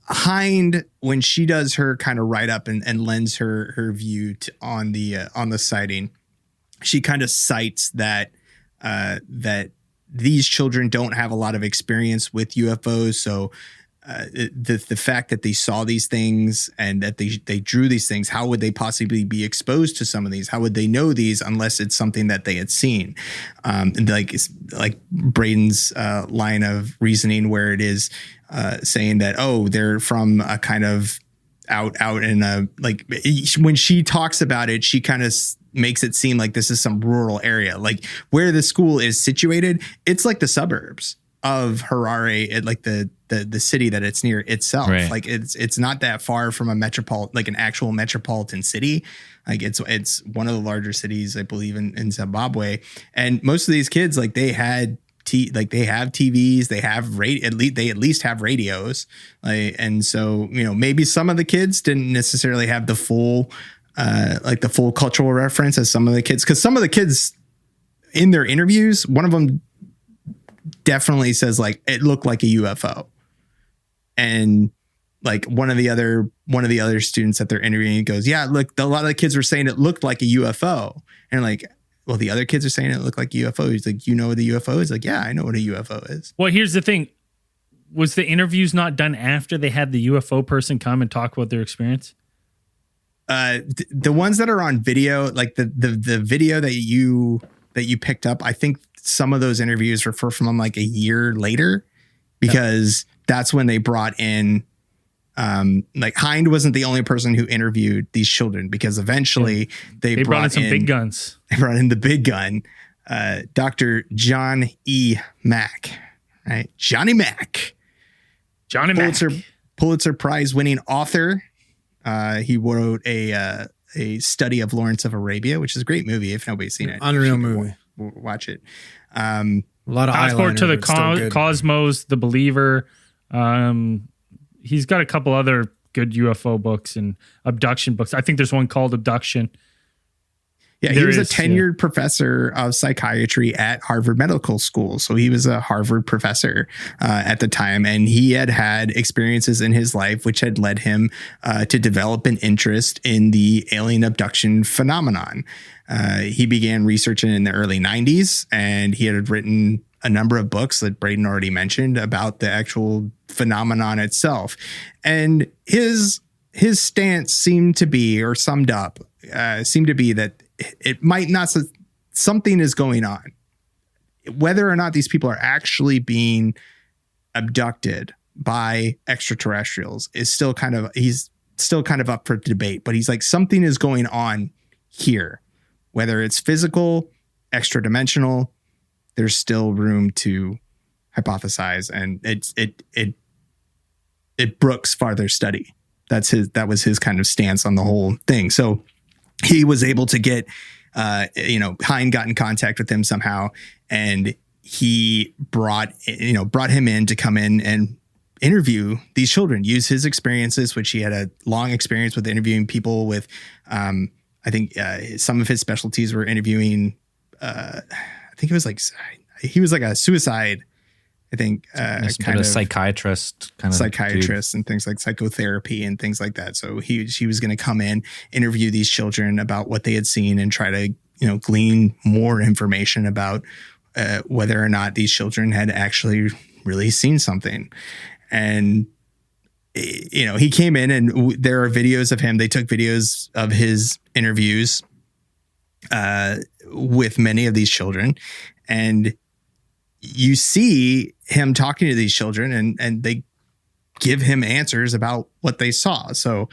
[SPEAKER 5] Hind, when she does her kind of write up and lends her view on the sighting, she kind of cites that these children don't have a lot of experience with UFOs. So the fact that they saw these things and that they drew these things, how would they possibly be exposed to some of these? How would they know these unless it's something that they had seen? And like Braden's line of reasoning, where it is saying that, they're from a kind of out in a, like, when she talks about it, she kind of makes it seem like this is some rural area. Like where the school is situated, it's like the suburbs of Harare, like the city that it's near itself.
[SPEAKER 6] Right.
[SPEAKER 5] Like it's not that far from an actual metropolitan city. Like it's one of the larger cities, I believe, in Zimbabwe. And most of these kids, like they have TVs, they have they at least have radios. And so, maybe some of the kids didn't necessarily have the full cultural reference as some of the kids, because some of the kids in their interviews, one of them definitely says like it looked like a UFO, and like one of the other students that they're interviewing goes, yeah, look, a lot of the kids were saying it looked like a UFO, and like, well, the other kids are saying it looked like a UFO. He's like, you know what a UFO is? Like, yeah, I know what a UFO is.
[SPEAKER 4] Well, here's the thing: was the interviews not done after they had the UFO person come and talk about their experience?
[SPEAKER 5] The ones that are on video, like the video that you picked up, I think some of those interviews refer from like a year later, because that's when they brought in, like Hind wasn't the only person who interviewed these children, because eventually they
[SPEAKER 4] brought in some big guns.
[SPEAKER 5] They brought in the big gun, Dr. John E. Mack, right? Johnny Mack. Pulitzer Prize winning author. He wrote a study of Lawrence of Arabia, which is a great movie. If nobody's seen it,
[SPEAKER 7] unreal movie.
[SPEAKER 5] Watch it.
[SPEAKER 7] A lot of
[SPEAKER 4] Passport to the
[SPEAKER 7] eyeliner,
[SPEAKER 4] Cosmos, The Believer. He's got a couple other good UFO books and abduction books. I think there's one called Abduction.
[SPEAKER 5] Yeah, he was a tenured professor of psychiatry at Harvard Medical School. So he was a Harvard professor at the time, and he had had experiences in his life which had led him to develop an interest in the alien abduction phenomenon. He began researching in the early 90s, and he had written a number of books that Braden already mentioned about the actual phenomenon itself. And his stance seemed to be, or summed up, seemed to be that it might not, something is going on. Whether or not these people are actually being abducted by extraterrestrials is still kind of, he's still kind of up for debate, but he's like, something is going on here. Whether it's physical, extra dimensional, there's still room to hypothesize, and it brooks farther study. That was his kind of stance on the whole thing. So he was able to get, Hind got in contact with him somehow, and he brought him in to come in and interview these children, use his experiences, which he had a long experience with interviewing people with, I think some of his specialties were interviewing, I think it was like, he was like a suicide, I think, kind of
[SPEAKER 6] psychiatrist
[SPEAKER 5] and things like psychotherapy and things like that. So he was going to come in, interview these children about what they had seen, and try to, glean more information about whether or not these children had actually really seen something. And, he came in, and there are videos of him. They took videos of his interviews with many of these children, and you see him talking to these children, and they give him answers about what they saw. So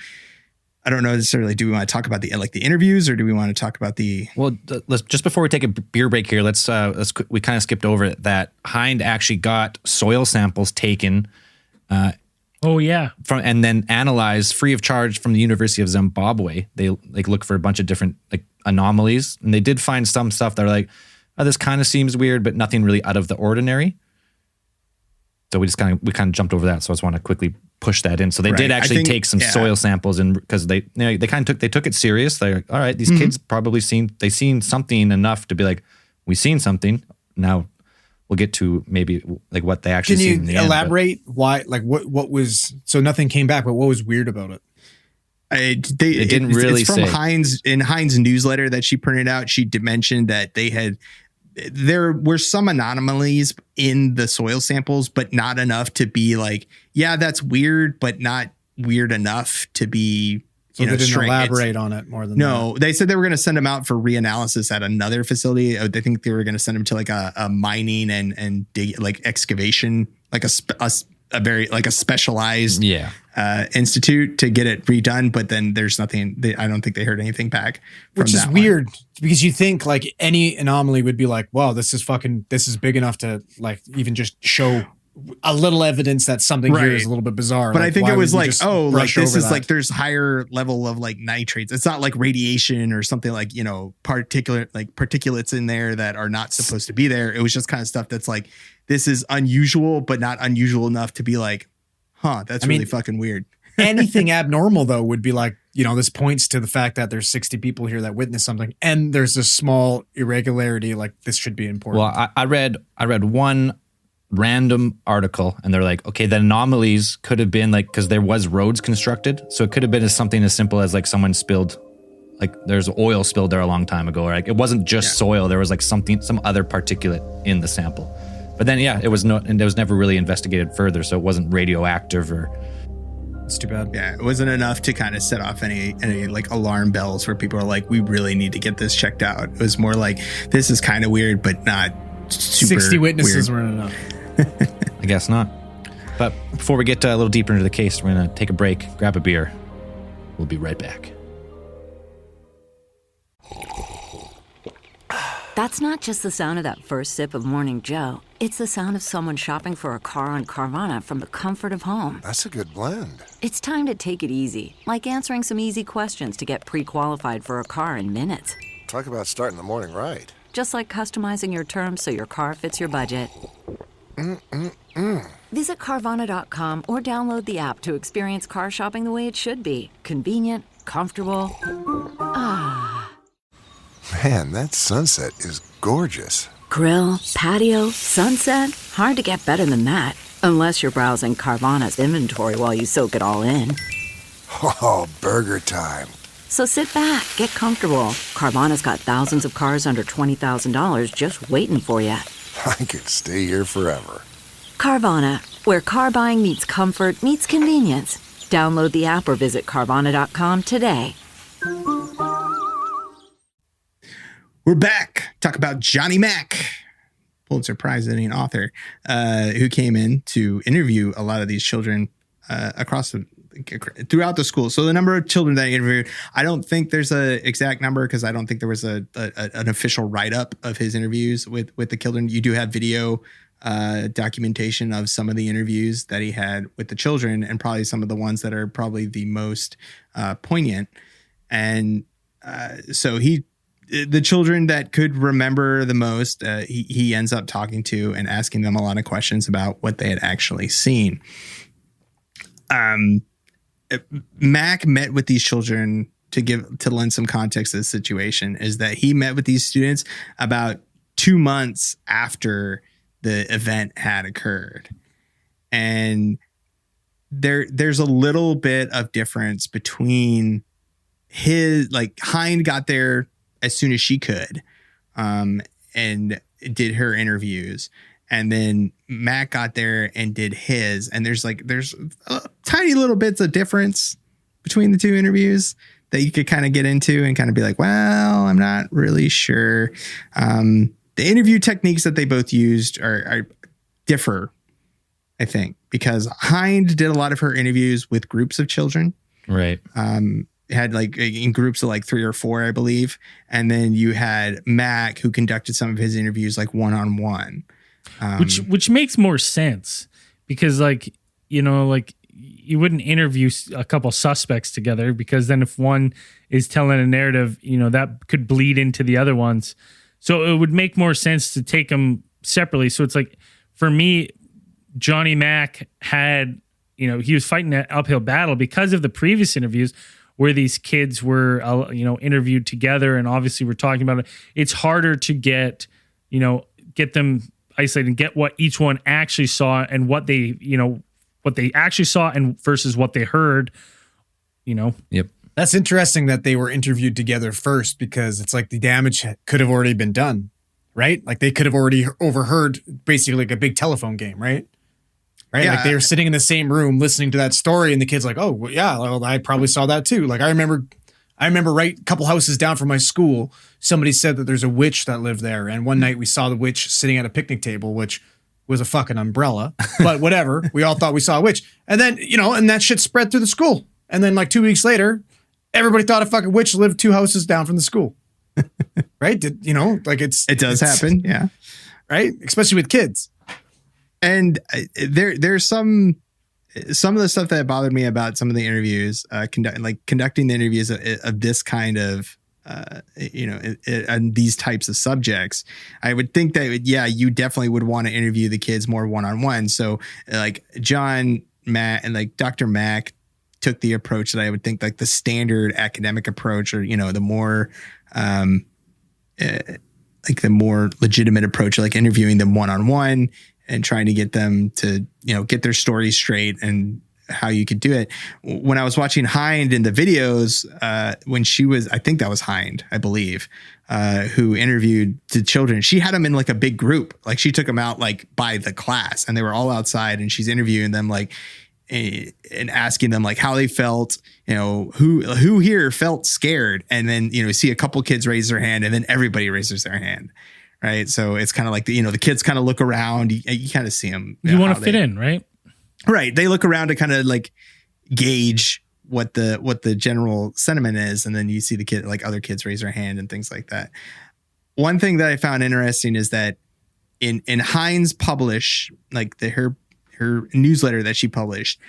[SPEAKER 5] I don't know necessarily, do we want to talk about the interviews, or do we want to talk about the...
[SPEAKER 6] Well, let's just before we take a beer break here, we kind of skipped over it, that Hind actually got soil samples taken. And then analyzed free of charge from the University of Zimbabwe. They look for a bunch of different anomalies, and they did find some stuff that are like, oh, this kind of seems weird, but nothing really out of the ordinary. So we kind of jumped over that. So I just want to quickly push that in. So they did actually take some soil samples, and because they took it serious. They're like, all right, these kids probably seen something enough to be like, we've seen something. Now we'll get to maybe like what they actually seen.
[SPEAKER 7] Can you elaborate why? Like what was, so nothing came back, but what was weird about it?
[SPEAKER 6] They didn't really
[SPEAKER 5] say. From Hind's newsletter that she printed out, she mentioned that there were some anomalies in the soil samples, but not enough to be like, yeah, that's weird, but not weird enough to be,
[SPEAKER 7] they didn't elaborate on it more than
[SPEAKER 5] no,
[SPEAKER 7] that.
[SPEAKER 5] They said they were going to send them out for reanalysis at another facility. I think they were going to send them to like a mining and excavation, like a very like a specialized institute to get it redone, but then there's nothing. I don't think they heard anything back.
[SPEAKER 7] Which is weird, because you think like any anomaly would be like, wow, this is big enough to like even just show a little evidence that something here is a little bit bizarre.
[SPEAKER 5] But I think it was like, oh, like this is like there's higher level of like nitrates. It's not like radiation or something like, particulates in there that are not supposed to be there. It was just kind of stuff that's like, this is unusual, but not unusual enough to be like, that's really fucking weird.
[SPEAKER 7] Anything abnormal though would be like, this points to the fact that there's 60 people here that witnessed something, and there's a small irregularity. Like this should be important.
[SPEAKER 6] Well, I read one random article, and they're like, okay, the anomalies could have been like, because there was roads constructed, so it could have been something as simple as like someone spilled, like there's oil spilled there a long time ago, or like it wasn't just soil, there was like some other particulate in the sample. But then it was never really investigated further, so it wasn't radioactive or...
[SPEAKER 7] It's too bad.
[SPEAKER 5] Yeah, it wasn't enough to kind of set off any like alarm bells where people are like, we really need to get this checked out. It was more like, this is kind of weird, but not super
[SPEAKER 7] 60 witnesses
[SPEAKER 5] weird.
[SPEAKER 7] weren't enough.
[SPEAKER 6] I guess not. But before we get a little deeper into the case, we're going to take a break, grab a beer. We'll be right back.
[SPEAKER 1] That's not just the sound of that first sip of Morning Joe. It's the sound of someone shopping for a car on Carvana from the comfort of home.
[SPEAKER 2] That's a good blend.
[SPEAKER 1] It's time to take it easy, like answering some easy questions to get pre-qualified for a car in minutes.
[SPEAKER 2] Talk about starting the morning right.
[SPEAKER 1] Just like customizing your terms so your car fits your budget. Visit Carvana.com or download the app to experience car shopping the way it should be. Convenient, comfortable.
[SPEAKER 2] Man, that sunset is gorgeous.
[SPEAKER 1] Grill, patio, sunset. Hard to get better than that. Unless you're browsing Carvana's inventory while you soak it all in.
[SPEAKER 2] Oh, burger time.
[SPEAKER 1] So sit back, get comfortable. Carvana's got thousands of cars under $20,000 just waiting for you.
[SPEAKER 2] I could stay here forever.
[SPEAKER 1] Carvana, where car buying meets comfort meets convenience. Download the app or visit Carvana.com today.
[SPEAKER 5] We're back. Talk about Johnny Mack, Pulitzer Prize-winning author, who came in to interview a lot of these children throughout the school. So the number of children that I interviewed, I don't think there's an exact number because I don't think there was an official write-up of his interviews with the children. You do have video documentation of some of the interviews that he had with the children, and probably some of the ones that are probably the most poignant. And so the children that could remember the most, he ends up talking to and asking them a lot of questions about what they had actually seen. Mac met with these children to lend some context to the situation, is that he met with these students about 2 months after the event had occurred. And there's a little bit of difference between Hind got there as soon as she could, and did her interviews. And then Matt got there and did his, and there's tiny little bits of difference between the two interviews that you could kind of get into and kind of be like, well, I'm not really sure. The interview techniques that they both used are differ, I think, because Hind did a lot of her interviews with groups of children. Right. Had in groups of 3 or 4, I believe. And then you had Mac, who conducted some of his interviews one-on-one.
[SPEAKER 4] Which makes more sense because you wouldn't interview a couple suspects together, because then if one is telling a narrative, that could bleed into the other ones. So it would make more sense to take them separately. So it's for me, Johnny Mack had, he was fighting an uphill battle because of the previous interviews where these kids were, interviewed together. And obviously we're talking about it. It's harder to get them isolated and get what each one actually saw and what they actually saw and versus what they heard,
[SPEAKER 6] Yep.
[SPEAKER 7] That's interesting that they were interviewed together first, because it's the damage could have already been done, right? They could have already overheard basically a big telephone game, right? Right.
[SPEAKER 5] Yeah.
[SPEAKER 7] They were sitting in the same room listening to that story, and the kid's oh, well, yeah, well, I probably saw that too. I remember right a couple houses down from my school, somebody said that there's a witch that lived there. And one night we saw the witch sitting at a picnic table, which was a fucking umbrella, but whatever. We all thought we saw a witch. And then, and that shit spread through the school. And then 2 weeks later, everybody thought a fucking witch lived 2 houses down from the school. Right?
[SPEAKER 5] It does happen. Yeah.
[SPEAKER 7] Right. Especially with kids.
[SPEAKER 5] And there's some of the stuff that bothered me about some of the interviews, conducting the interviews of this kind of, and these types of subjects. I would think that, you definitely would want to interview the kids more one-on-one. So John, Matt, and Dr. Mack took the approach that I would think the standard academic approach, or, the more, the more legitimate approach, interviewing them one-on-one and trying to get them to, get their stories straight and how you could do it. When I was watching Hind in the videos, when she was, I think that was Hind, I believe, who interviewed the children, she had them in a big group. She took them out by the class, and they were all outside, and she's interviewing them and asking them how they felt, who here felt scared, and then see a couple kids raise their hand, and then everybody raises their hand. Right. So it's kind of the kids kind of look around, you kind of see them.
[SPEAKER 4] You want to fit in, right?
[SPEAKER 5] Right. They look around to kind of gauge what the general sentiment is. And then you see the kid, other kids raise their hand and things like that. One thing that I found interesting is that in Hind's publish, her newsletter that she published,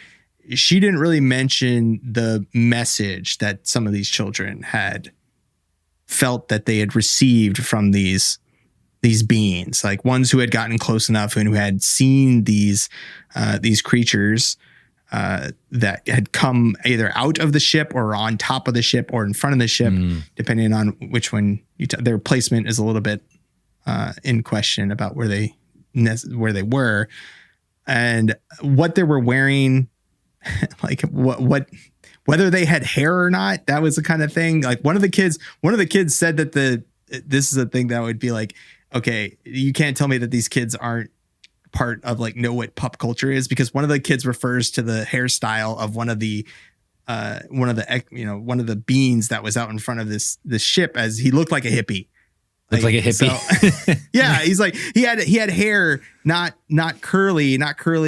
[SPEAKER 5] she didn't really mention the message that some of these children had felt that they had received from these beings, ones who had gotten close enough and who had seen these creatures, that had come either out of the ship or on top of the ship or in front of the ship, depending on which one their placement is a little bit in question about where they were and what they were wearing, like what whether they had hair or not. That was the kind of thing. Like one of the kids said that this is a thing that would be like, okay, you can't tell me that these kids aren't part of like know what pop culture is, because one of the kids refers to the hairstyle of one of the beings that was out in front of this ship as he looked like a hippie.
[SPEAKER 6] Looks like a hippie.
[SPEAKER 5] So, yeah, he's like he had hair, not curly,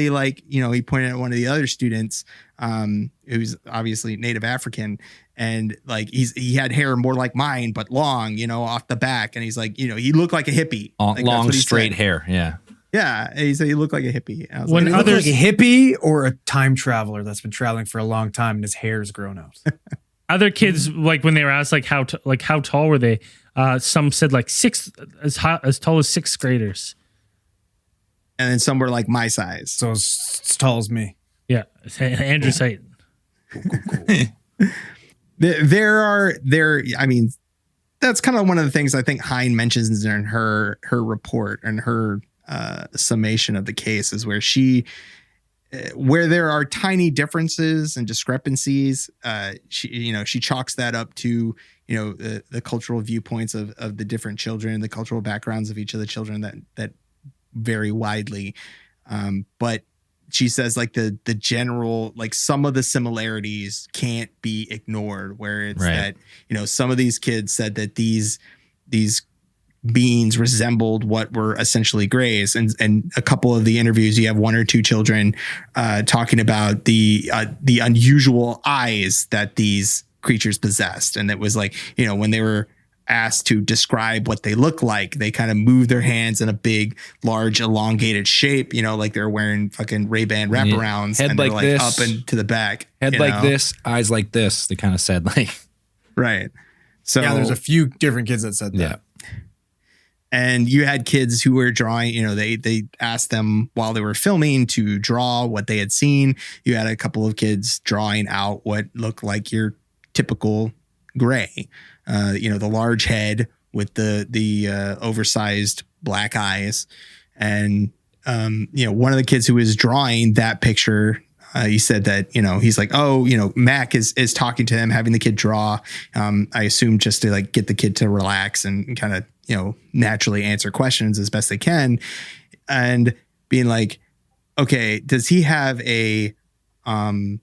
[SPEAKER 5] like, you know, he pointed at one of the other students who's obviously Native African, and like he had hair more like mine but long, you know, off the back, and he's like, you know, he looked like a hippie. Like,
[SPEAKER 6] long straight hair, yeah.
[SPEAKER 5] Yeah, he said he looked like a hippie. I was
[SPEAKER 7] When others like a hippie or a time traveler that's been traveling for a long time and his hair's grown out.
[SPEAKER 4] Other kids, like when they were asked like how tall were they, some said like as tall as sixth graders,
[SPEAKER 5] and then some were like my size,
[SPEAKER 7] so as tall as me.
[SPEAKER 4] Yeah, Andrew's height.
[SPEAKER 5] Cool. I mean, that's kind of one of the things I think Hind mentions in her report and her summation of the case, is where there are tiny differences and discrepancies. She chalks that up to, you know, the cultural viewpoints of the different children, the cultural backgrounds of each of the children that vary widely. But she says like the general, like some of the similarities can't be ignored, where it's
[SPEAKER 6] right.
[SPEAKER 5] that, you know, some of these kids said that these beings resembled what were essentially grays, and a couple of the interviews you have one or two children talking about the unusual eyes that these creatures possessed. And it was like, you know, when they were asked to describe what they look like, they kind of move their hands in a big, large, elongated shape, you know, like they're wearing fucking Ray-Ban wraparounds,
[SPEAKER 6] head
[SPEAKER 5] and
[SPEAKER 6] like
[SPEAKER 5] they're
[SPEAKER 6] this,
[SPEAKER 5] like up and to the back,
[SPEAKER 6] head like this, eyes like this. They kind of said like,
[SPEAKER 5] right. So
[SPEAKER 7] yeah, there's a few different kids that said that.
[SPEAKER 6] Yeah.
[SPEAKER 5] And you had kids who were drawing, you know, they asked them while they were filming to draw what they had seen. You had a couple of kids drawing out what looked like your typical gray, you know, the large head with the oversized black eyes. And, you know, one of the kids who was drawing that picture, he said that, you know, he's like, oh, you know, Mac is talking to them, having the kid draw. I assume just to like get the kid to relax and kind of, you know, naturally answer questions as best they can, and being like, okay, does he have a, you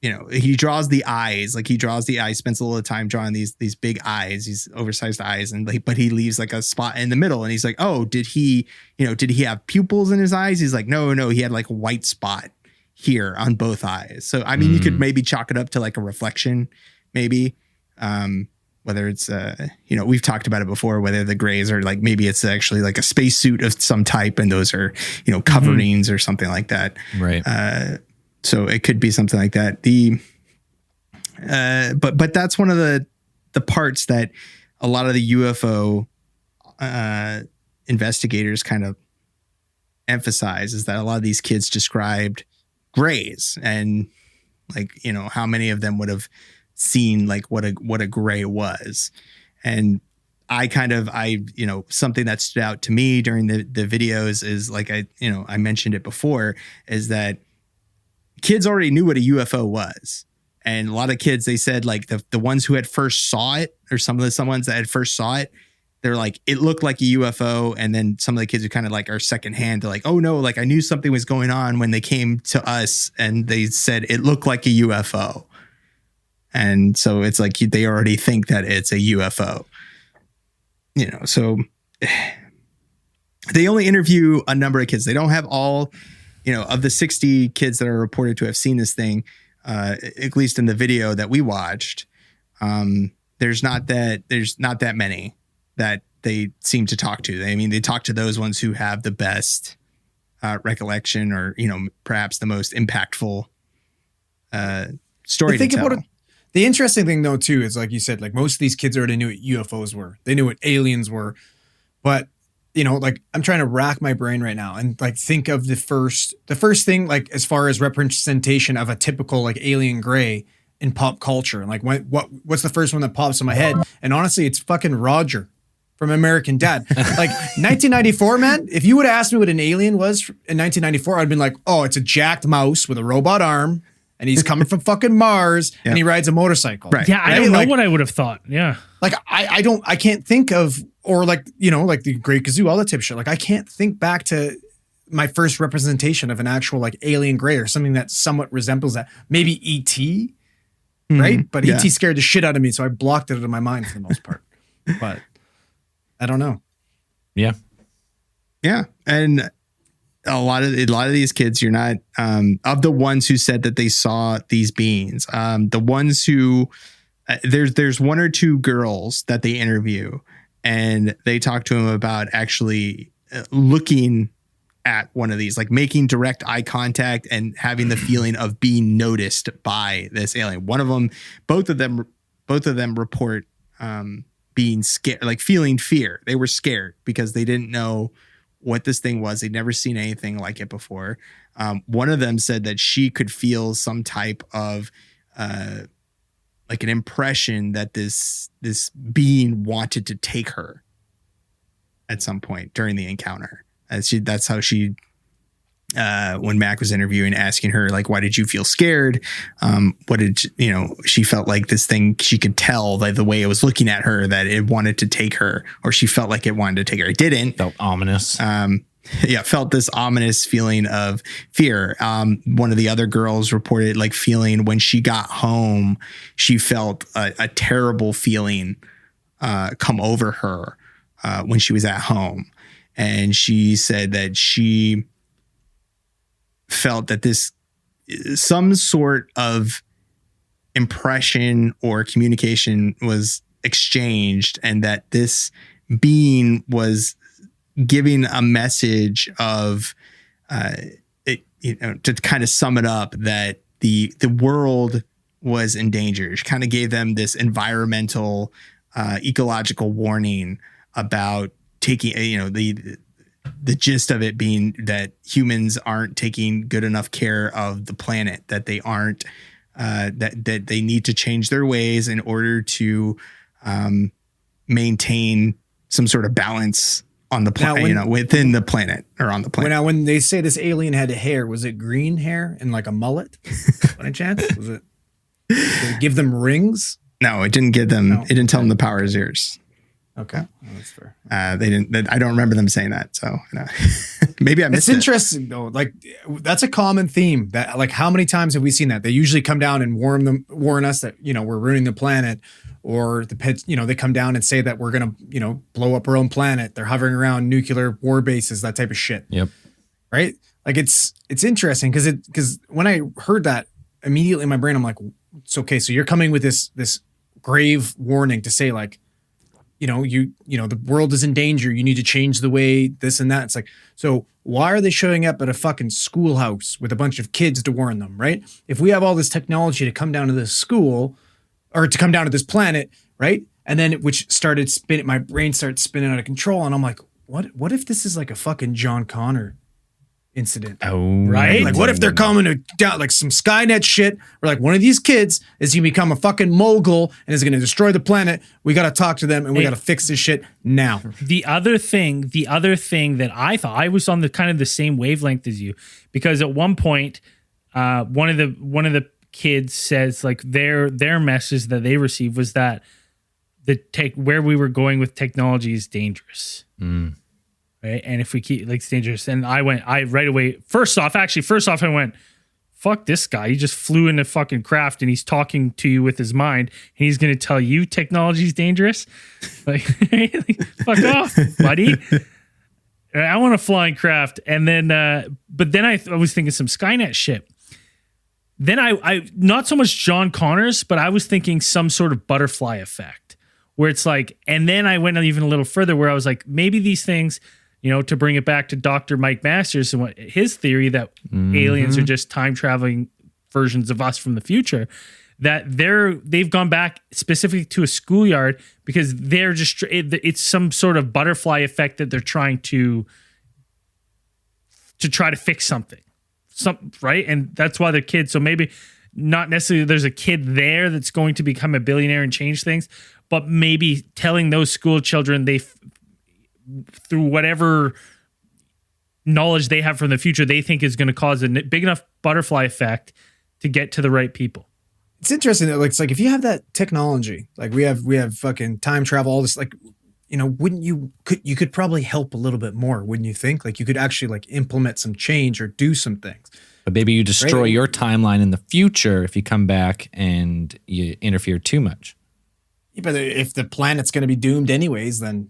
[SPEAKER 5] know, he draws the eyes, spends a little time drawing these big eyes, these oversized eyes, and like, but he leaves like a spot in the middle, and he's like, oh, did he have pupils in his eyes? He's like, no, he had like a white spot here on both eyes. So I mean, you could maybe chalk it up to like a reflection, maybe. Whether it's, you know, we've talked about it before, whether the grays are like, maybe it's actually like a spacesuit of some type, and those are, you know, coverings or something like that.
[SPEAKER 6] Right.
[SPEAKER 5] So it could be something like that. But that's one of the parts that a lot of the UFO investigators kind of emphasize, is that a lot of these kids described grays, and like, you know, how many of them would have seen like what a gray was. And I you know, something that stood out to me during the videos is like, I mentioned it before, is that kids already knew what a UFO was. And a lot of kids, they said like the ones who had first saw it, or some ones that had first saw it, they're like, it looked like a UFO. And then some of the kids who kind of like are secondhand, they're like, oh no, like I knew something was going on when they came to us and they said it looked like a UFO. And so it's like they already think that it's a UFO, you know. So they only interview a number of kids. They don't have all, you know, of the 60 kids that are reported to have seen this thing, at least in the video that we watched. There's not that many that they seem to talk to. I mean, they talk to those ones who have the best recollection, or, you know, perhaps the most impactful story to tell.
[SPEAKER 7] The interesting thing, though, too, is like you said, like most of these kids already knew what UFOs were. They knew what aliens were. But like I'm trying to rack my brain right now and like think of the first thing, like as far as representation of a typical like alien gray in pop culture. And like what's the first one that pops in my head? And honestly, it's fucking Roger from American Dad. Like 1994, man, if you would have asked me what an alien was in 1994, I'd been like, oh, it's a jacked mouse with a robot arm and he's coming from fucking Mars and he rides a motorcycle.
[SPEAKER 5] Right.
[SPEAKER 4] Yeah, I don't know what I would have thought. Yeah.
[SPEAKER 7] Like I can't think of, or like, like the Great Gazoo, all that type of shit. Like I can't think back to my first representation of an actual like alien gray or something that somewhat resembles that. Maybe E.T., right? But E.T. scared the shit out of me, so I blocked it out of my mind for the most part. But I don't know.
[SPEAKER 6] Yeah.
[SPEAKER 5] Yeah. And a lot of these kids, you're not, of the ones who said that they saw these beings, the ones who, there's one or two girls that they interview and they talk to them about actually looking at one of these, like making direct eye contact and having the feeling of being noticed by this alien. One of them, both of them report, being scared, like feeling fear. They were scared because they didn't know what this thing was. They'd never seen anything like it before. One of them said that she could feel some type of like an impression that this being wanted to take her at some point during the encounter. That's how she, when Mac was interviewing, asking her, like, why did you feel scared? What did, she felt like this thing, she could tell by the way it was looking at her that it wanted to take her, or she felt like it wanted to take her. It didn't.
[SPEAKER 6] Felt ominous.
[SPEAKER 5] Felt this ominous feeling of fear. One of the other girls reported like feeling when she got home, she felt a terrible feeling come over her when she was at home. And she said that she felt that some sort of impression or communication was exchanged and that this being was giving a message of, to kind of sum it up, that the world was in danger. She kind of gave them this environmental, ecological warning about taking, the gist of it being that humans aren't taking good enough care of the planet, that they aren't, that they need to change their ways in order to maintain some sort of balance on the planet, within the planet or on the planet.
[SPEAKER 7] When they say this alien had hair, was it green hair and like a mullet? By any chance? Did it give them rings?
[SPEAKER 5] No, it didn't give them. It didn't tell them the power is yours.
[SPEAKER 7] Okay, well, that's fair.
[SPEAKER 5] They didn't. I don't remember them saying that. So maybe I missed it.
[SPEAKER 7] It's interesting though. Like that's a common theme. That like how many times have we seen that? They usually come down and warn us that we're ruining the planet, or the pets. They come down and say that we're gonna blow up our own planet. They're hovering around nuclear war bases, that type of shit.
[SPEAKER 6] Yep.
[SPEAKER 7] Right. Like it's interesting because when I heard that, immediately in my brain I'm like, it's okay. So you're coming with this grave warning to say like, the world is in danger. You need to change the way this and that. It's like, so why are they showing up at a fucking schoolhouse with a bunch of kids to warn them, right? If we have all this technology to come down to this school or to come down to this planet, right? And then which started spinning, my brain started spinning out of control. And I'm like, what if this is like a fucking John Connor incident?
[SPEAKER 6] Oh,
[SPEAKER 7] right. Like what if they're coming to down like some Skynet shit, or like one of these kids is going to become a fucking mogul and is going to destroy the planet. We got to talk to them and we got to fix this shit now.
[SPEAKER 4] The other thing that I thought, I was on the kind of the same wavelength as you, because at one point, one of the kids says like their message that they received was that where we were going with technology is dangerous. Right. And if we keep it's dangerous. And I right away, first off, I went, fuck this guy. He just flew in a fucking craft and he's talking to you with his mind and he's going to tell you technology is dangerous. Like, fuck off, buddy. I want a flying craft. And then, but then I was thinking some Skynet shit. Then I not so much John Connors, but I was thinking some sort of butterfly effect where it's like, and then I went even a little further where I was like, maybe these things, to bring it back to Dr. Mike Masters and what his theory that aliens are just time traveling versions of us from the future, that they've gone back specifically to a schoolyard because they're just it's some sort of butterfly effect that they're trying to try to fix something, right? And that's why they're kids. So maybe not necessarily there's a kid there that's going to become a billionaire and change things, but maybe telling those school children through whatever knowledge they have from the future, they think is going to cause a big enough butterfly effect to get to the right people.
[SPEAKER 7] It's interesting that it's like if you have that technology, like we have fucking time travel, all this, like, you know, wouldn't you could probably help a little bit more, wouldn't you think? Like you could actually like implement some change or do some things.
[SPEAKER 6] But maybe you destroy your timeline in the future if you come back and you interfere too much.
[SPEAKER 7] Yeah, but if the planet's going to be doomed anyways, then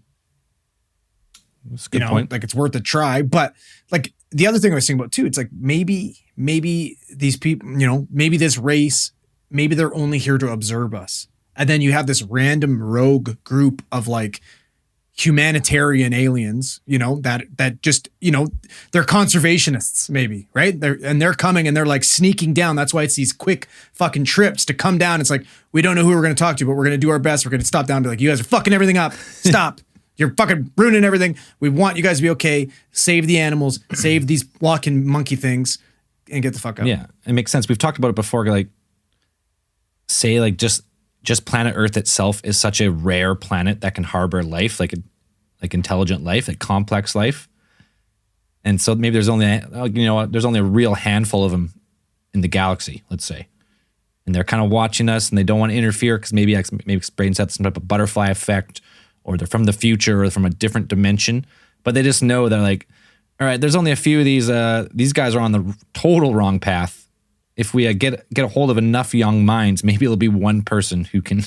[SPEAKER 6] that's a good point.
[SPEAKER 7] Like it's worth a try. But like the other thing I was thinking about too, it's like maybe these people, you know, maybe this race, maybe they're only here to observe us. And then you have this random rogue group of like humanitarian aliens, you know, that just, you know, they're conservationists maybe, right? They're coming and they're like sneaking down. That's why it's these quick fucking trips to come down. It's like, we don't know who we're going to talk to, but we're going to do our best. We're going to stop down and be like, you guys are fucking everything up. Stop. You're fucking ruining everything. We want you guys to be okay. Save the animals, save these walking monkey things, and get the fuck out.
[SPEAKER 6] Yeah, it makes sense. We've talked about it before. Like, say, like just planet Earth itself is such a rare planet that can harbor life, like intelligent life, like complex life. And so maybe there's only a real handful of them in the galaxy, let's say. And they're kind of watching us and they don't want to interfere because maybe brains have some type of butterfly effect, or they're from the future or from a different dimension. But they just know that, like, all right, there's only a few of these guys are on the total wrong path. If we get a hold of enough young minds, maybe it'll be one person who can,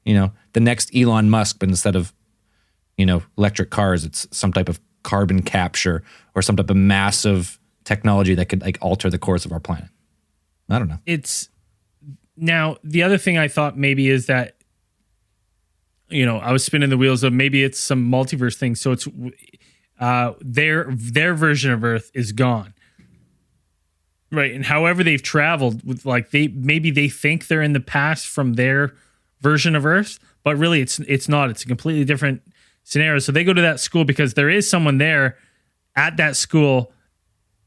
[SPEAKER 6] you know, the next Elon Musk, but instead of, you know, electric cars, it's some type of carbon capture or some type of massive technology that could like alter the course of our planet. I don't know. It's
[SPEAKER 4] now the other thing I thought maybe is that, you know, I was spinning the wheels of maybe it's some multiverse thing. So it's their version of Earth is gone. Right. And however they've traveled with like they think they're in the past from their version of Earth, but really it's not. It's a completely different scenario. So they go to that school because there is someone there at that school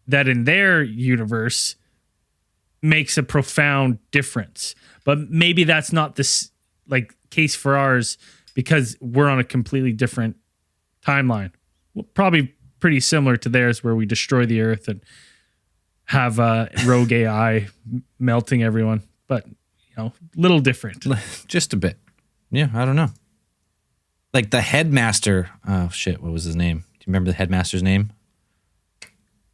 [SPEAKER 4] that in their universe makes a profound difference. But maybe that's not this like case for ours because we're on a completely different timeline. Well, probably pretty similar to theirs where we destroy the Earth and have rogue AI melting everyone, but you know, little different.
[SPEAKER 6] Just a bit. Yeah, I don't know. Like the headmaster. Oh shit, what was his name? Do you remember the headmaster's name?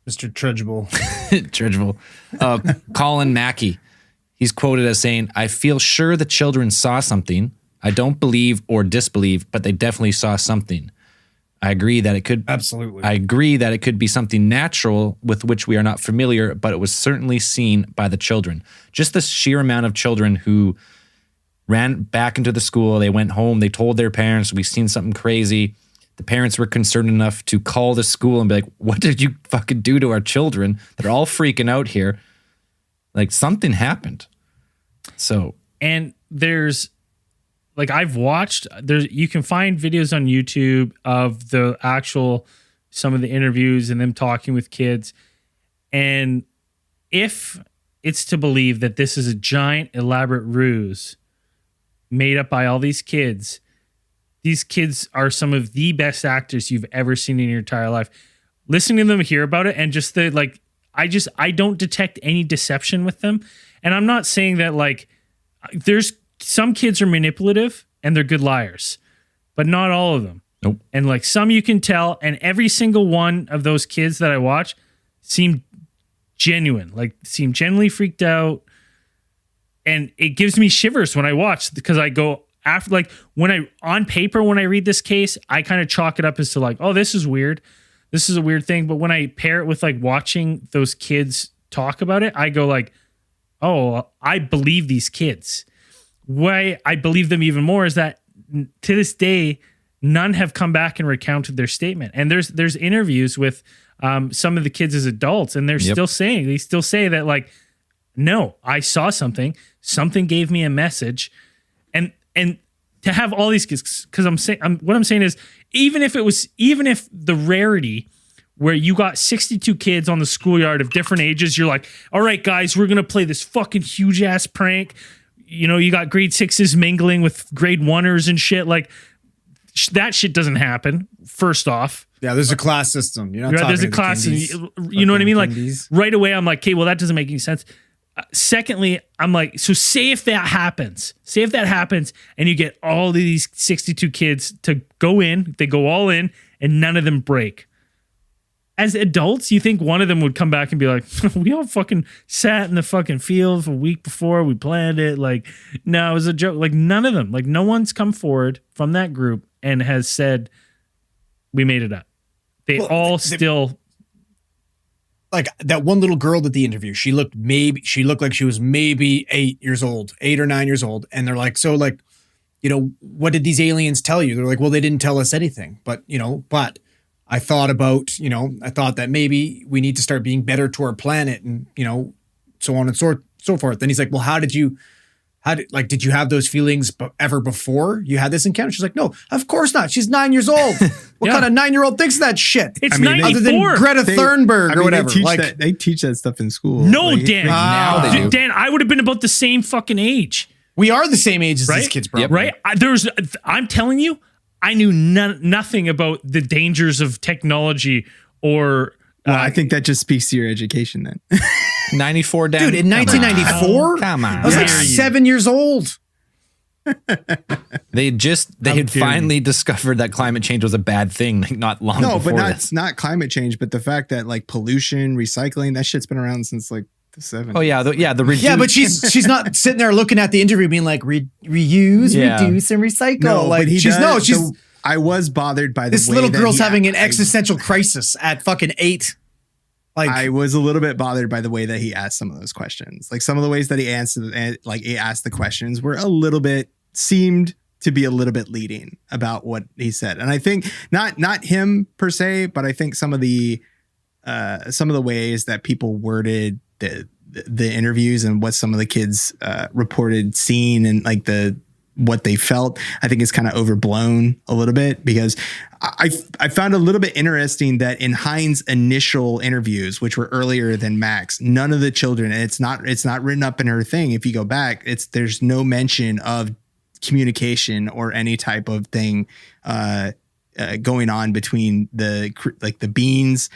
[SPEAKER 7] Mr. Trudgeable.
[SPEAKER 6] Trudgeable. Colin Mackey. He's quoted as saying, "I feel sure the children saw something. I don't believe or disbelieve, but they definitely saw something. I agree that it could
[SPEAKER 7] absolutely.
[SPEAKER 6] I agree that it could be something natural with which we are not familiar, but it was certainly seen by the children." Just the sheer amount of children who ran back into the school, they went home, they told their parents, "We've seen something crazy." The parents were concerned enough to call the school and be like, "What did you fucking do to our children? They're all freaking out here." Like something happened. So,
[SPEAKER 4] and there's like I've watched you can find videos on YouTube of the actual some of the interviews and them talking with kids. And if it's to believe that this is a giant elaborate ruse made up by all these kids are some of the best actors you've ever seen in your entire life. Listening to them hear about it and just the like I don't detect any deception with them. And I'm not saying that like there's some kids are manipulative and they're good liars, but not all of them.
[SPEAKER 6] Nope.
[SPEAKER 4] And like some you can tell, and every single one of those kids that I watch seemed genuine, like seemed genuinely freaked out. And it gives me shivers when I watch because I go after like when I read this case, I kind of chalk it up as to like, oh, this is weird. This is a weird thing. But when I pair it with like watching those kids talk about it, I go like, oh, I believe these kids. Why I believe them even more is that to this day, none have come back and recounted their statement. And there's interviews with some of the kids as adults, and they still say that like, no, I saw something. something gave me a message, and to have all these kids, because what I'm saying is, even if the rarity where you got 62 kids on the schoolyard of different ages, you're like, all right, guys, we're gonna play this fucking huge ass prank. You know, you got grade 6s mingling with grade 1ers and shit. Like that shit doesn't happen. First off,
[SPEAKER 7] Yeah, there's a class system. You're not talking
[SPEAKER 4] there's a
[SPEAKER 7] to the
[SPEAKER 4] class,
[SPEAKER 7] kindies,
[SPEAKER 4] you know what I mean? Like
[SPEAKER 7] kindies.
[SPEAKER 4] right away, I'm like, okay, well, that doesn't make any sense. Secondly, I'm like, so say if that happens, and you get all of these 62 kids to go in, they go all in, and none of them break. As adults, you think one of them would come back and be like, we all fucking sat in the fucking field a week before we planned it. Like, no, it was a joke. Like, none of them, like, no one's come forward from that group and has said, we made it up. They still.
[SPEAKER 7] Like that one little girl at the interview, she looked like she was maybe 8 or 9 years old. And they're like, so like, you know, what did these aliens tell you? They're like, well, they didn't tell us anything, but I thought that maybe we need to start being better to our planet and, you know, so on and so forth. Then he's like, well, did you have those feelings ever before you had this encounter? She's like, no, of course not. She's 9 years old. What kind of 9-year-old thinks that shit?
[SPEAKER 4] It's
[SPEAKER 7] other than
[SPEAKER 4] 94.
[SPEAKER 7] Greta Thunberg or whatever.
[SPEAKER 5] They teach that stuff in school.
[SPEAKER 4] No,
[SPEAKER 5] like,
[SPEAKER 4] Dan.
[SPEAKER 6] now they do.
[SPEAKER 4] Dan, I would have been about the same fucking age.
[SPEAKER 7] we are the same age as
[SPEAKER 4] Right?
[SPEAKER 7] these kids, bro.
[SPEAKER 6] Yep.
[SPEAKER 4] Right? I'm telling you, I knew nothing about the dangers of technology or.
[SPEAKER 5] Well, I think that just speaks to your education then.
[SPEAKER 6] 94 down.
[SPEAKER 7] Dude, in 1994?
[SPEAKER 6] Come on.
[SPEAKER 7] I was like
[SPEAKER 4] Dare you.
[SPEAKER 7] 7 years old.
[SPEAKER 6] They had finally discovered that climate change was a bad thing, like not long
[SPEAKER 5] No,
[SPEAKER 6] before
[SPEAKER 5] but
[SPEAKER 6] this.
[SPEAKER 5] not climate change, but the fact that like pollution, recycling, that shit's been around since like the 70s.
[SPEAKER 6] Oh yeah, the reduce.
[SPEAKER 7] Yeah, but she's not sitting there looking at the interview being like reuse,
[SPEAKER 6] Yeah.
[SPEAKER 7] reduce, and recycle.
[SPEAKER 5] No,
[SPEAKER 7] like
[SPEAKER 5] but he
[SPEAKER 7] she's
[SPEAKER 5] does,
[SPEAKER 7] she's
[SPEAKER 5] so I was bothered by the
[SPEAKER 7] this
[SPEAKER 5] way
[SPEAKER 7] little
[SPEAKER 5] that
[SPEAKER 7] girl's
[SPEAKER 5] he-
[SPEAKER 7] having an existential crisis at fucking 8. Like
[SPEAKER 5] I was a little bit bothered by the way that he asked some of those questions. Like some of the ways that he answered, like he asked the questions were seemed to be a little bit leading about what he said. And I think not him per se, but I think some of the ways that people worded the interviews and what some of the kids reported seeing and like what they felt, I think is kind of overblown a little bit, because I found a little bit interesting that in Hind's initial interviews, which were earlier than Max, none of the children, and it's not written up in her thing. If you go back, there's no mention of communication or any type of thing going on between the beings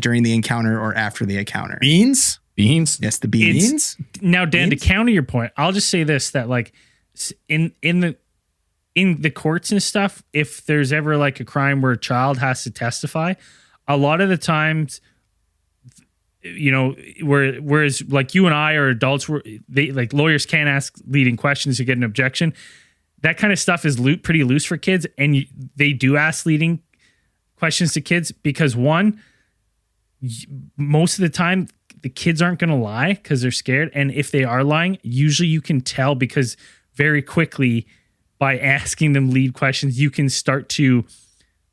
[SPEAKER 5] during the encounter or after the encounter.
[SPEAKER 7] beans.
[SPEAKER 5] Yes, the beings.
[SPEAKER 7] Beans?
[SPEAKER 4] Now, Dan,
[SPEAKER 7] Beans?
[SPEAKER 4] to counter your point, I'll just say this: that like in the courts and stuff, if there's ever like a crime where a child has to testify, a lot of the times, you know, whereas like you and I are adults, they like lawyers can't ask leading questions to get an objection. That kind of stuff is pretty loose for kids, and they do ask leading questions to kids because one, most of the time the kids aren't going to lie because they're scared, and if they are lying, usually you can tell because very quickly by asking them lead questions, you can start to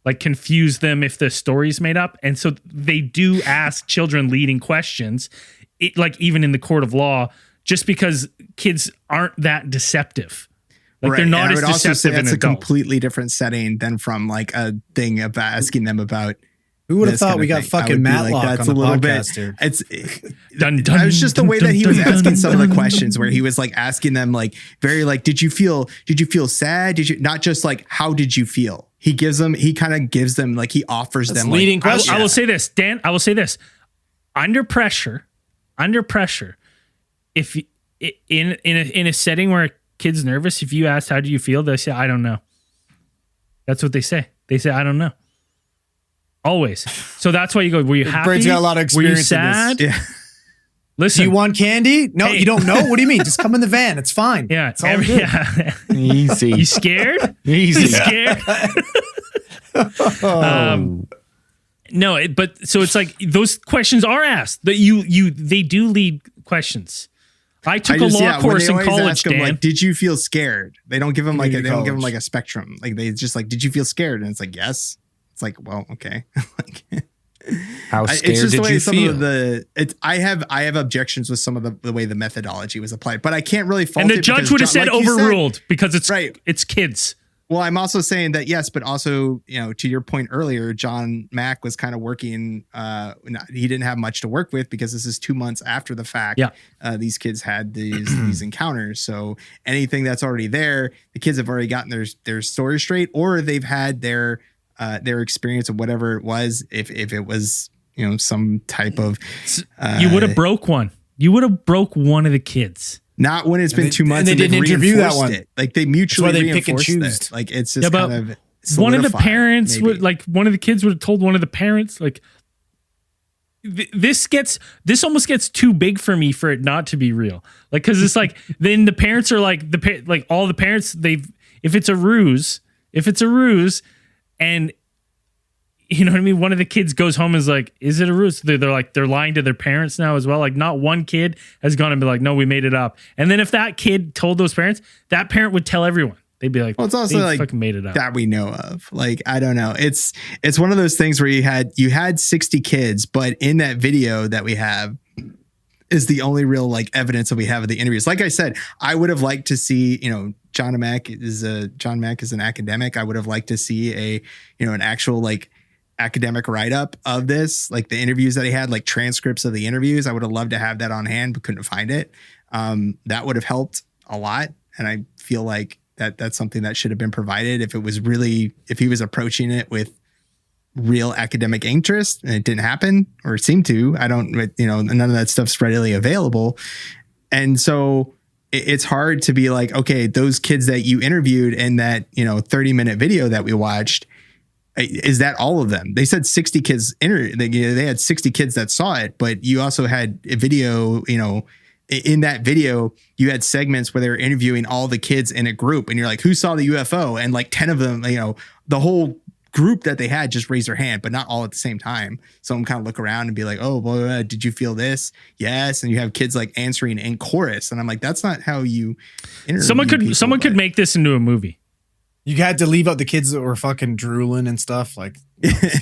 [SPEAKER 4] like confuse them if the story's made up. And so they do ask children leading questions, like even in the court of law, just because kids aren't that deceptive. Like
[SPEAKER 5] Right.
[SPEAKER 4] they're not
[SPEAKER 5] And
[SPEAKER 4] as
[SPEAKER 5] I would also say
[SPEAKER 4] deceptive in
[SPEAKER 5] that's a
[SPEAKER 4] adults.
[SPEAKER 5] completely different setting than from like a thing of asking them about.
[SPEAKER 7] Who would have
[SPEAKER 5] this
[SPEAKER 7] thought
[SPEAKER 5] kind
[SPEAKER 7] we
[SPEAKER 5] of
[SPEAKER 7] got
[SPEAKER 5] thing. I
[SPEAKER 7] fucking
[SPEAKER 5] would be
[SPEAKER 7] Matlock
[SPEAKER 5] that's
[SPEAKER 7] on
[SPEAKER 5] a
[SPEAKER 7] the
[SPEAKER 5] little
[SPEAKER 7] podcast
[SPEAKER 5] bit.
[SPEAKER 7] here?
[SPEAKER 5] It's
[SPEAKER 4] Dun, dun,
[SPEAKER 5] it was just the
[SPEAKER 4] dun,
[SPEAKER 5] way
[SPEAKER 4] dun,
[SPEAKER 5] that he was
[SPEAKER 4] dun,
[SPEAKER 5] asking
[SPEAKER 4] dun,
[SPEAKER 5] some of the
[SPEAKER 4] dun.
[SPEAKER 5] questions, where he was like asking them like very like, did you feel sad? Did you not just like how did you feel? He kind of gives them like he offers
[SPEAKER 7] That's
[SPEAKER 5] them
[SPEAKER 7] leading
[SPEAKER 5] like,
[SPEAKER 7] question.
[SPEAKER 4] I will say this, Dan. I will say this: under pressure, if in a setting where a kid's nervous, if you ask how do you feel, they say I don't know. That's what they say. They say I don't know. Always. So that's why you go. Were you happy?
[SPEAKER 7] Braid's got a lot of
[SPEAKER 4] Were you
[SPEAKER 7] experience in
[SPEAKER 4] sad?
[SPEAKER 7] this.
[SPEAKER 5] Yeah.
[SPEAKER 4] Listen.
[SPEAKER 7] Do you want candy? No,
[SPEAKER 4] Hey.
[SPEAKER 7] you don't know. What do you mean? Just come in the van. It's fine.
[SPEAKER 4] Yeah.
[SPEAKER 7] it's all good.
[SPEAKER 4] Yeah.
[SPEAKER 6] Easy.
[SPEAKER 4] You scared?
[SPEAKER 6] Easy.
[SPEAKER 4] You scared? No, but so it's like those questions are asked. That they do lead questions. I took a law
[SPEAKER 5] when
[SPEAKER 4] course
[SPEAKER 5] they
[SPEAKER 4] in
[SPEAKER 5] always
[SPEAKER 4] college,
[SPEAKER 5] ask him,
[SPEAKER 4] Dan.
[SPEAKER 5] like, did you feel scared? They don't give him like
[SPEAKER 7] Community
[SPEAKER 5] they don't give him
[SPEAKER 7] college.
[SPEAKER 5] like a spectrum. Like they just like, did you feel scared? And it's like, yes. It's like, well, okay. Like,
[SPEAKER 6] How
[SPEAKER 5] It's
[SPEAKER 6] scared
[SPEAKER 5] just the
[SPEAKER 6] did
[SPEAKER 5] way
[SPEAKER 6] you
[SPEAKER 5] some
[SPEAKER 6] feel?
[SPEAKER 5] of I have objections with some of the way the methodology was applied, but I can't really fault
[SPEAKER 4] And
[SPEAKER 5] it
[SPEAKER 4] the judge
[SPEAKER 5] because
[SPEAKER 4] would have said
[SPEAKER 5] like you
[SPEAKER 4] overruled because it's
[SPEAKER 5] Right.
[SPEAKER 4] it's kids.
[SPEAKER 5] Well, I'm also saying that yes, but also, to your point earlier, John Mack was kind of working. He didn't have much to work with because this is 2 months after the fact.
[SPEAKER 4] Yeah.
[SPEAKER 5] These kids had these encounters. So anything that's already there, the kids have already gotten their story straight, or they've had their experience of whatever it was. If it was some type of
[SPEAKER 4] You would have broke one. You would have broke one of the kids.
[SPEAKER 5] not when it's been 2 months
[SPEAKER 7] and they
[SPEAKER 5] they've
[SPEAKER 7] didn't interview that
[SPEAKER 5] reinforced
[SPEAKER 7] one.
[SPEAKER 5] it. Like they mutually
[SPEAKER 7] That's why they pick and
[SPEAKER 5] reinforced
[SPEAKER 7] choose.
[SPEAKER 5] it. Like it's just
[SPEAKER 4] Yeah, but
[SPEAKER 5] kind of
[SPEAKER 4] one of the
[SPEAKER 5] solidified,
[SPEAKER 4] parents
[SPEAKER 5] maybe.
[SPEAKER 4] would one of the kids would have told one of the parents this almost gets too big for me for it not to be real. Like, cause it's like, then the parents are like all the parents, if it's a ruse and you know what I mean? One of the kids goes home and is like, is it a ruse? They're like, they're lying to their parents now as well. Like not one kid has gone and be like, no, we made it up. And then if that kid told those parents, that parent would tell everyone. They'd be like,
[SPEAKER 5] well, it's also
[SPEAKER 4] they
[SPEAKER 5] like
[SPEAKER 4] fucking made it up.
[SPEAKER 5] that we know of. Like, I don't know. It's one of those things where you had 60 kids, but in that video that we have is the only real like evidence that we have of the interviews. Like I said, I would have liked to see, John Mack is an academic. I would have liked to see an actual like academic write-up of this, like the interviews that he had, like transcripts of the interviews. I would have loved to have that on hand, but couldn't find it. That would have helped a lot. And I feel like that's something that should have been provided if he was approaching it with real academic interest, and it didn't happen or seemed to. I don't, none of that stuff's readily available. And so it's hard to be like, okay, those kids that you interviewed in that, 30-minute video that we watched, is that all of them? They said 60 kids they had 60 kids that saw it, but you also had a video, in that video, you had segments where they were interviewing all the kids in a group, and you're like, who saw the UFO? And like 10 of them, the whole group that they had just raised their hand, but not all at the same time. Some kind of look around and be like, oh, boy, did you feel this? Yes. And you have kids like answering in chorus. And I'm like, that's not how you interview
[SPEAKER 4] Someone could make this into a movie.
[SPEAKER 7] You had to leave out the kids that were fucking drooling and stuff. Like,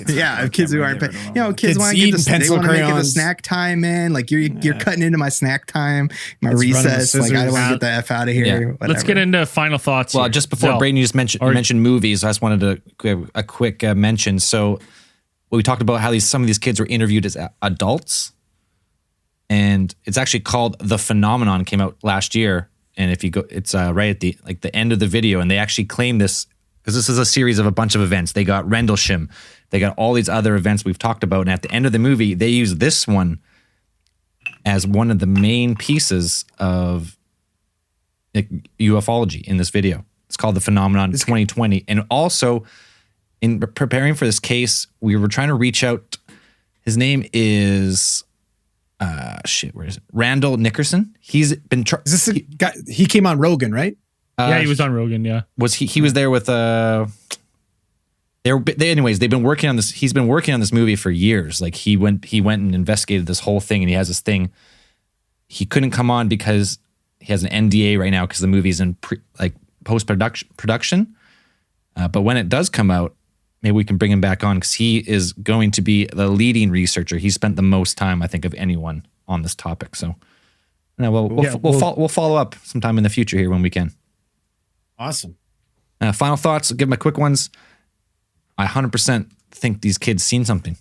[SPEAKER 5] yeah, kids who aren't, kids want to get they want to make it the snack time, man. Like you're cutting into my snack time, my recess. Like I don't want to get the F out of here.
[SPEAKER 6] Yeah.
[SPEAKER 4] Let's get into final thoughts.
[SPEAKER 6] Well,
[SPEAKER 4] here.
[SPEAKER 6] just before Braden, you just mentioned movies. I just wanted to give a quick mention. So we talked about how some of these kids were interviewed as adults, and it's actually called The Phenomenon. It came out last year. And if you go, it's right at the end of the video, and they actually claim this because this is a series of a bunch of events. They got Rendlesham, they got all these other events we've talked about, and at the end of the movie, they use this one as one of the main pieces of ufology in this video. It's called The Phenomenon 2020, and also in preparing for this case, we were trying to reach out. His name is. Where is it? Randall Nickerson. He's been.
[SPEAKER 7] Is this a guy? He came on Rogan, right?
[SPEAKER 4] Yeah, he was on Rogan. Yeah,
[SPEAKER 6] was he? He was there with. Anyways, they've been working on this. He's been working on this movie for years. Like he went and investigated this whole thing, and he has this thing. He couldn't come on because he has an NDA right now because the movie's in post production. But when it does come out, maybe we can bring him back on because he is going to be the leading researcher. He spent the most time, I think, of anyone on this topic. So, we'll follow up sometime in the future here when we can.
[SPEAKER 7] Awesome.
[SPEAKER 6] Final thoughts. I'll give my quick ones. I 100% think these kids seen something.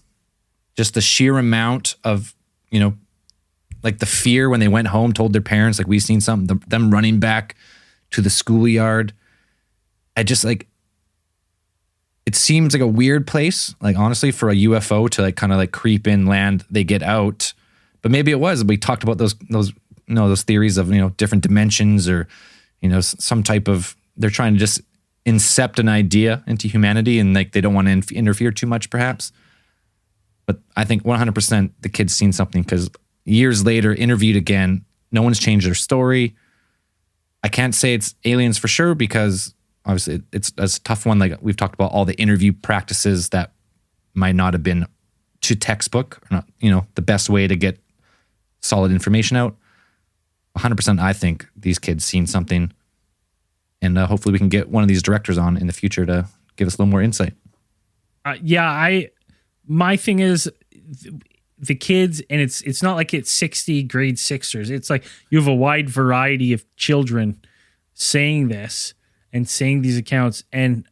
[SPEAKER 6] Just the sheer amount of, like the fear when they went home, told their parents, like, we've seen something. Them running back to the schoolyard. I just like. It seems like a weird place, like honestly, for a UFO to like kind of like creep in, land, they get out. But maybe it was. We talked about those theories of different dimensions or some type of. They're trying to just incept an idea into humanity, and like they don't want to interfere too much, perhaps. But I think 100% the kid's seen something because years later, interviewed again, no one's changed their story. I can't say it's aliens for sure because. Obviously, it's a tough one. Like we've talked about all the interview practices that might not have been to textbook, or not, the best way to get solid information out. 100%, I think these kids seen something, and hopefully we can get one of these directors on in the future to give us a little more insight.
[SPEAKER 4] My thing is the kids, and it's not like it's 60 grade sixers. It's like you have a wide variety of children saying this and saying these accounts, and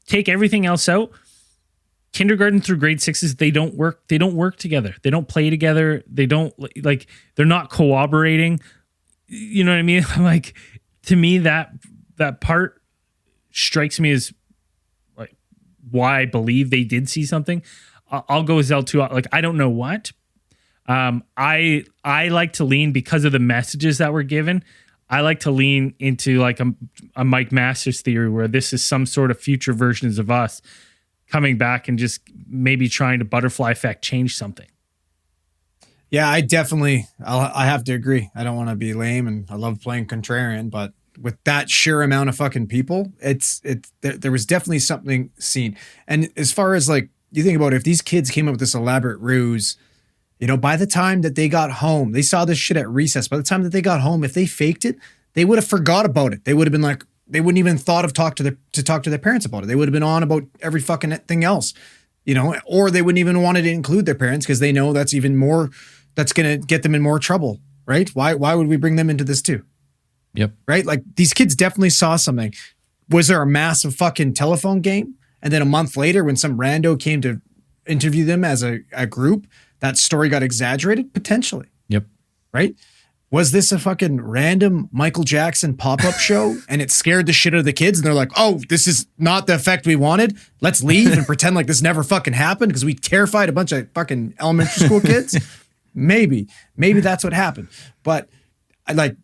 [SPEAKER 4] take everything else out. Kindergarten through grade sixes, they don't work together. They don't play together. They don't like, they're not cooperating. You know what I mean? Like, to me, that part strikes me as like why I believe they did see something. I'll go as L2. Like, I don't know what. I like to lean, because of the messages that were given, I like to lean into like a Mike Masters theory, where this is some sort of future versions of us coming back and just maybe trying to butterfly effect change something.
[SPEAKER 7] Yeah, I have to agree. I don't want to be lame, and I love playing contrarian, but with that sheer amount of fucking people, there was definitely something seen. And as far as like, you think about it, if these kids came up with this elaborate ruse, you know, by the time that they got home, they saw this shit at recess. By the time that they got home, if they faked it, they would have forgot about it. They would have been like, they wouldn't even thought of talk to their parents about it. They would have been on about every fucking thing else, you know, or they wouldn't even wanted to include their parents, because they know that's even more, that's going to get them in more trouble, right? Why would we bring them into this too?
[SPEAKER 6] Yep.
[SPEAKER 7] Right? Like, these kids definitely saw something. Was there a massive fucking telephone game? And then a month later, when some rando came to interview them as a group, that story got exaggerated? Potentially.
[SPEAKER 6] Yep.
[SPEAKER 7] Right? Was this a fucking random Michael Jackson pop-up show, and it scared the shit out of the kids, and they're like, oh, this is not the effect we wanted. Let's leave and pretend like this never fucking happened because we terrified a bunch of fucking elementary school kids? Maybe that's what happened. But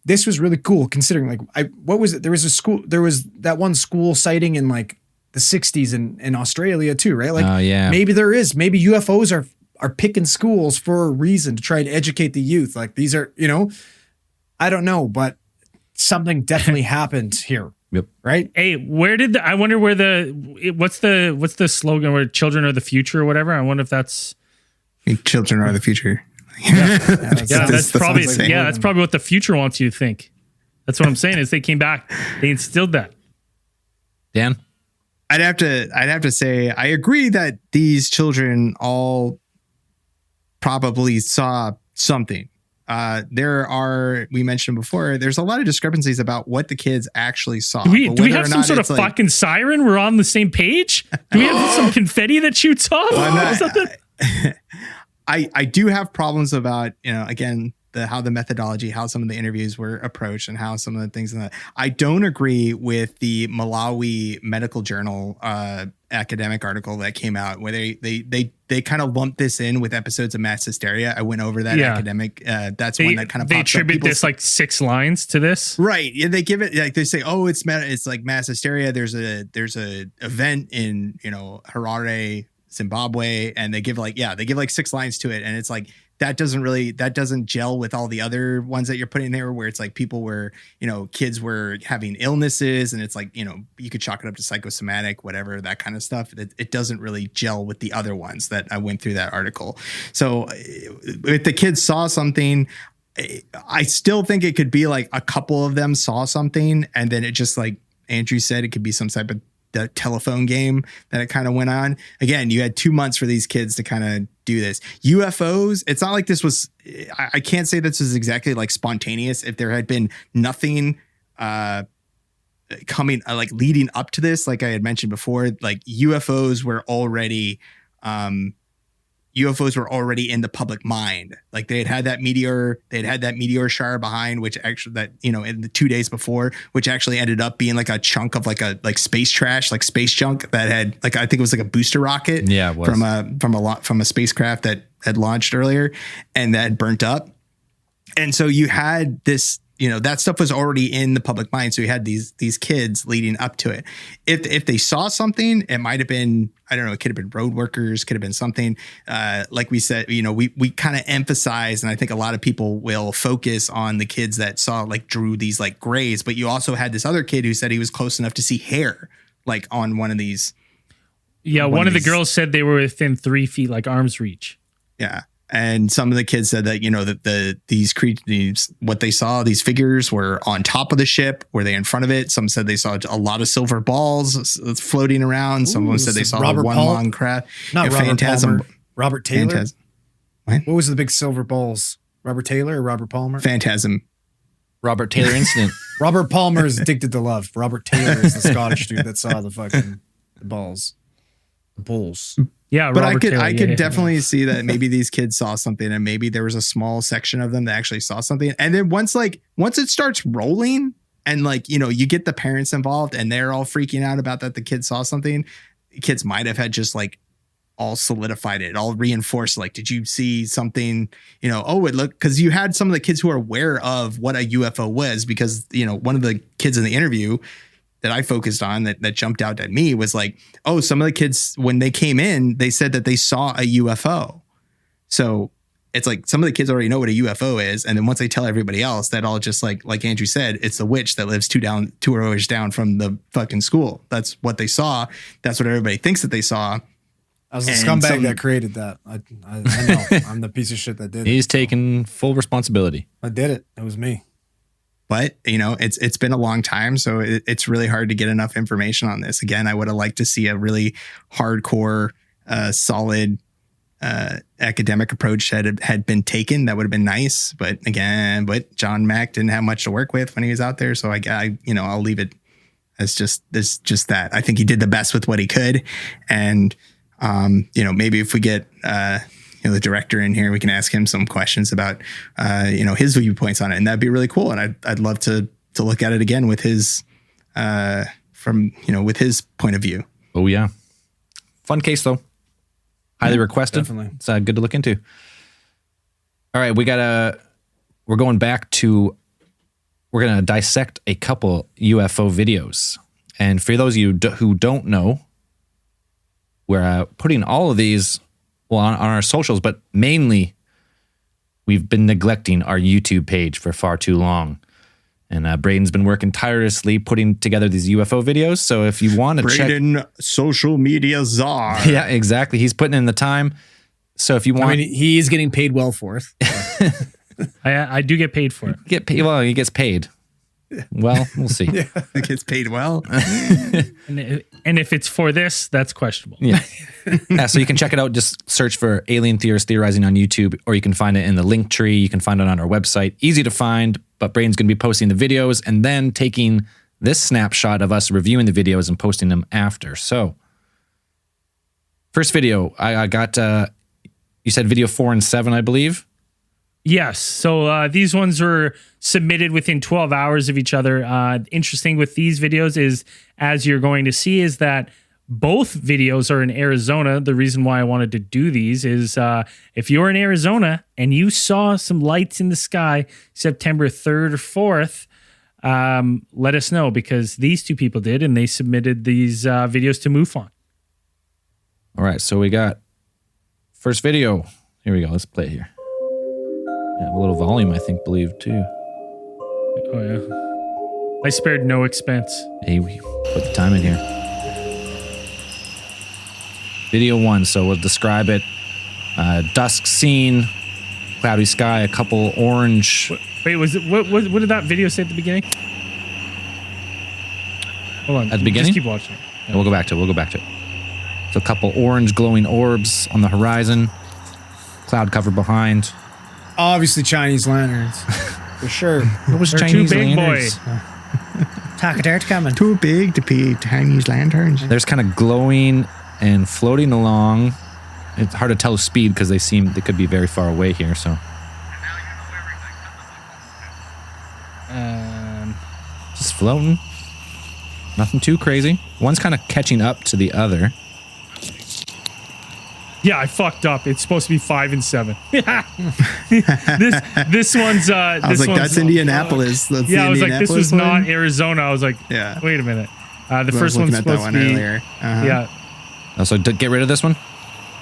[SPEAKER 7] this was really cool, considering what was it? There was that one school sighting in like the 60s in Australia too, right? Like,
[SPEAKER 6] yeah.
[SPEAKER 7] Maybe UFOs are picking schools for a reason, to try and educate the youth. Like, these are, you know, I don't know, but something definitely happened here.
[SPEAKER 6] Yep.
[SPEAKER 7] Right?
[SPEAKER 4] Hey, I wonder where what's the slogan, where children are the future or whatever? I wonder if that's
[SPEAKER 5] Children are the future.
[SPEAKER 4] That's probably what the future wants you to think. That's what I'm saying, is they came back, they instilled that.
[SPEAKER 6] Dan?
[SPEAKER 5] I'd have to say I agree that these children all probably saw something. We mentioned before, there's a lot of discrepancies about what the kids actually saw.
[SPEAKER 4] Do we have some sort of fucking siren? We're on the same page? Do we have some confetti that shoots off?
[SPEAKER 5] I do have problems about, you know, again, how the methodology, how some of the interviews were approached, and how some of the things in that. I don't agree with the Malawi Medical Journal academic article that came out, where they kind of lumped this in with episodes of mass hysteria. I went over that academic. That's one that kind of
[SPEAKER 4] they attribute this like 6 lines to this,
[SPEAKER 5] right? Yeah, they give it like, they say, oh, it's like mass hysteria. There's a event in, you know, Harare, Zimbabwe, and they give like 6 lines to it, and it's like, that doesn't gel with all the other ones that you're putting there, where it's like people were, you know, kids were having illnesses, and it's like, you know, you could chalk it up to psychosomatic, whatever, that kind of stuff. It doesn't really gel with the other ones that I went through that article. So if the kids saw something, I still think it could be like a couple of them saw something, and then it just, like Andrew said, it could be some type of the telephone game that it kind of went on. Again, you had 2 months for these kids to kind of do this. UFOs, it's not like this was, I can't say this is exactly like spontaneous. If there had been nothing coming, like leading up to this, like I had mentioned before, like UFOs were already in the public mind. Like they had that meteor shower behind, which actually, that, you know, in the 2 days before, which actually ended up being like a chunk of like space trash, like space junk that had, like, I think it was like a booster rocket from a spacecraft that had launched earlier, and that had burnt up. And so you had this, you know, that stuff was already in the public mind. So you had these kids leading up to it. If they saw something, it might have been, I don't know, it could have been road workers, could have been something. Like we said, you know, we kind of emphasize, and I think a lot of people will focus on the kids that saw, like, drew these like grays, but you also had this other kid who said he was close enough to see hair, like on one of these.
[SPEAKER 4] Yeah, one of the girls said they were within 3 feet, like arm's reach.
[SPEAKER 5] Yeah. And some of the kids said that, you know, that these creatures, what they saw, these figures were on top of the ship. Were they in front of it? Some said they saw a lot of silver balls floating around. Some of them said they saw one long craft.
[SPEAKER 7] Not Robert Phantasm. Robert Taylor. What was the big silver balls? Robert Taylor or Robert Palmer?
[SPEAKER 5] Phantasm.
[SPEAKER 6] Robert Taylor incident.
[SPEAKER 7] Robert Palmer is addicted to love. Robert Taylor is the Scottish dude that saw the fucking the balls. The bulls.
[SPEAKER 4] Yeah,
[SPEAKER 5] But
[SPEAKER 4] Robert Taylor,
[SPEAKER 5] I could
[SPEAKER 4] yeah.
[SPEAKER 5] definitely see that maybe these kids saw something, and maybe there was a small section of them that actually saw something. And then once it starts rolling, and you get the parents involved, and they're all freaking out about that the kids saw something. Kids might have had just all solidified it, all reinforced. Did you see something? It looked, because you had some of the kids who are aware of what a UFO was, because one of the kids in the interview that I focused on that jumped out at me was some of the kids, when they came in, they said that they saw a UFO. So it's some of the kids already know what a UFO is. And then once they tell everybody else, that all just like Andrew said, it's the witch that lives two rows down from the fucking school. That's what they saw. That's what everybody thinks that they saw.
[SPEAKER 7] I was the scumbag that created that. I know. I'm the piece of shit that did it.
[SPEAKER 6] He's taking full responsibility.
[SPEAKER 7] I did it. It was me.
[SPEAKER 5] But, it's been a long time, so it's really hard to get enough information on this. Again, I would have liked to see a really hardcore, solid academic approach had been taken. That would have been nice. But John Mack didn't have much to work with when he was out there. So I'll leave it as just that. I think he did the best with what he could. And, maybe if we get, the director in here, we can ask him some questions about, his viewpoints on it, and that'd be really cool. And I'd love to look at it again with his, with his point of view.
[SPEAKER 6] Oh yeah. Fun case though. Highly requested.
[SPEAKER 7] Definitely.
[SPEAKER 6] It's good to look into. All right. We're going back to, we're going to dissect a couple UFO videos. And for those of you who don't know, we're putting all of these on our socials, but mainly we've been neglecting our YouTube page for far too long. And Braden's been working tirelessly putting together these UFO videos. So if you want to check...
[SPEAKER 5] Braden, social media czar.
[SPEAKER 6] Yeah, exactly. He's putting in the time. So if you want...
[SPEAKER 7] he is getting paid well for it.
[SPEAKER 4] I do get paid for it.
[SPEAKER 6] Well, he gets paid. Well, we'll see.
[SPEAKER 5] Yeah, it gets paid well.
[SPEAKER 4] And if it's for this, that's questionable.
[SPEAKER 6] Yeah. So you can check it out. Just search for Alien Theorists Theorizing on YouTube, or you can find it in the link tree. You can find it on our website. Easy to find, but Braden's going to be posting the videos and then taking this snapshot of us reviewing the videos and posting them after. So first video, I got, you said video 4 and 7, I believe.
[SPEAKER 4] Yes. So these ones were submitted within 12 hours of each other. Interesting with these videos is, as you're going to see, is that both videos are in Arizona. The reason why I wanted to do these is if you're in Arizona and you saw some lights in the sky September 3rd or 4th, let us know, because these two people did, and they submitted these videos to MUFON.
[SPEAKER 6] All right. So we got first video. Here we go. Let's play it here. Yeah, a little volume, I think, too.
[SPEAKER 4] Oh, yeah. I spared no expense.
[SPEAKER 6] Hey, we put the time in here. Video 1, so we'll describe it. Dusk scene, cloudy sky, a couple orange...
[SPEAKER 4] Wait, was it what did that video say at the beginning? Hold on.
[SPEAKER 6] At the beginning?
[SPEAKER 4] Just keep watching.
[SPEAKER 6] Yeah, we'll go back to it. So a couple orange glowing orbs on the horizon. Cloud cover behind.
[SPEAKER 7] Obviously Chinese lanterns. For sure.
[SPEAKER 6] What was
[SPEAKER 4] They're
[SPEAKER 6] Chinese
[SPEAKER 4] too big,
[SPEAKER 6] lanterns?
[SPEAKER 4] boy.
[SPEAKER 7] Tackadart coming.
[SPEAKER 5] Too big to be Chinese lanterns.
[SPEAKER 6] There's kind of glowing and floating along. It's hard to tell speed because they could be very far away here. So just floating. Nothing too crazy. One's kind of catching up to the other.
[SPEAKER 4] Yeah, I fucked up. It's supposed to be 5 and 7. this one's.
[SPEAKER 5] I was like, that's Indianapolis. That's
[SPEAKER 4] yeah,
[SPEAKER 5] the
[SPEAKER 4] I was like, this was
[SPEAKER 5] Indianapolis
[SPEAKER 4] not
[SPEAKER 5] one?
[SPEAKER 4] Arizona. I was like,
[SPEAKER 5] Yeah.
[SPEAKER 4] wait a minute. The
[SPEAKER 5] I was
[SPEAKER 4] first
[SPEAKER 5] looking
[SPEAKER 4] one's
[SPEAKER 5] at that
[SPEAKER 4] supposed
[SPEAKER 5] one
[SPEAKER 4] to be
[SPEAKER 5] earlier. Uh-huh.
[SPEAKER 4] Yeah.
[SPEAKER 6] Oh, so get rid of this one.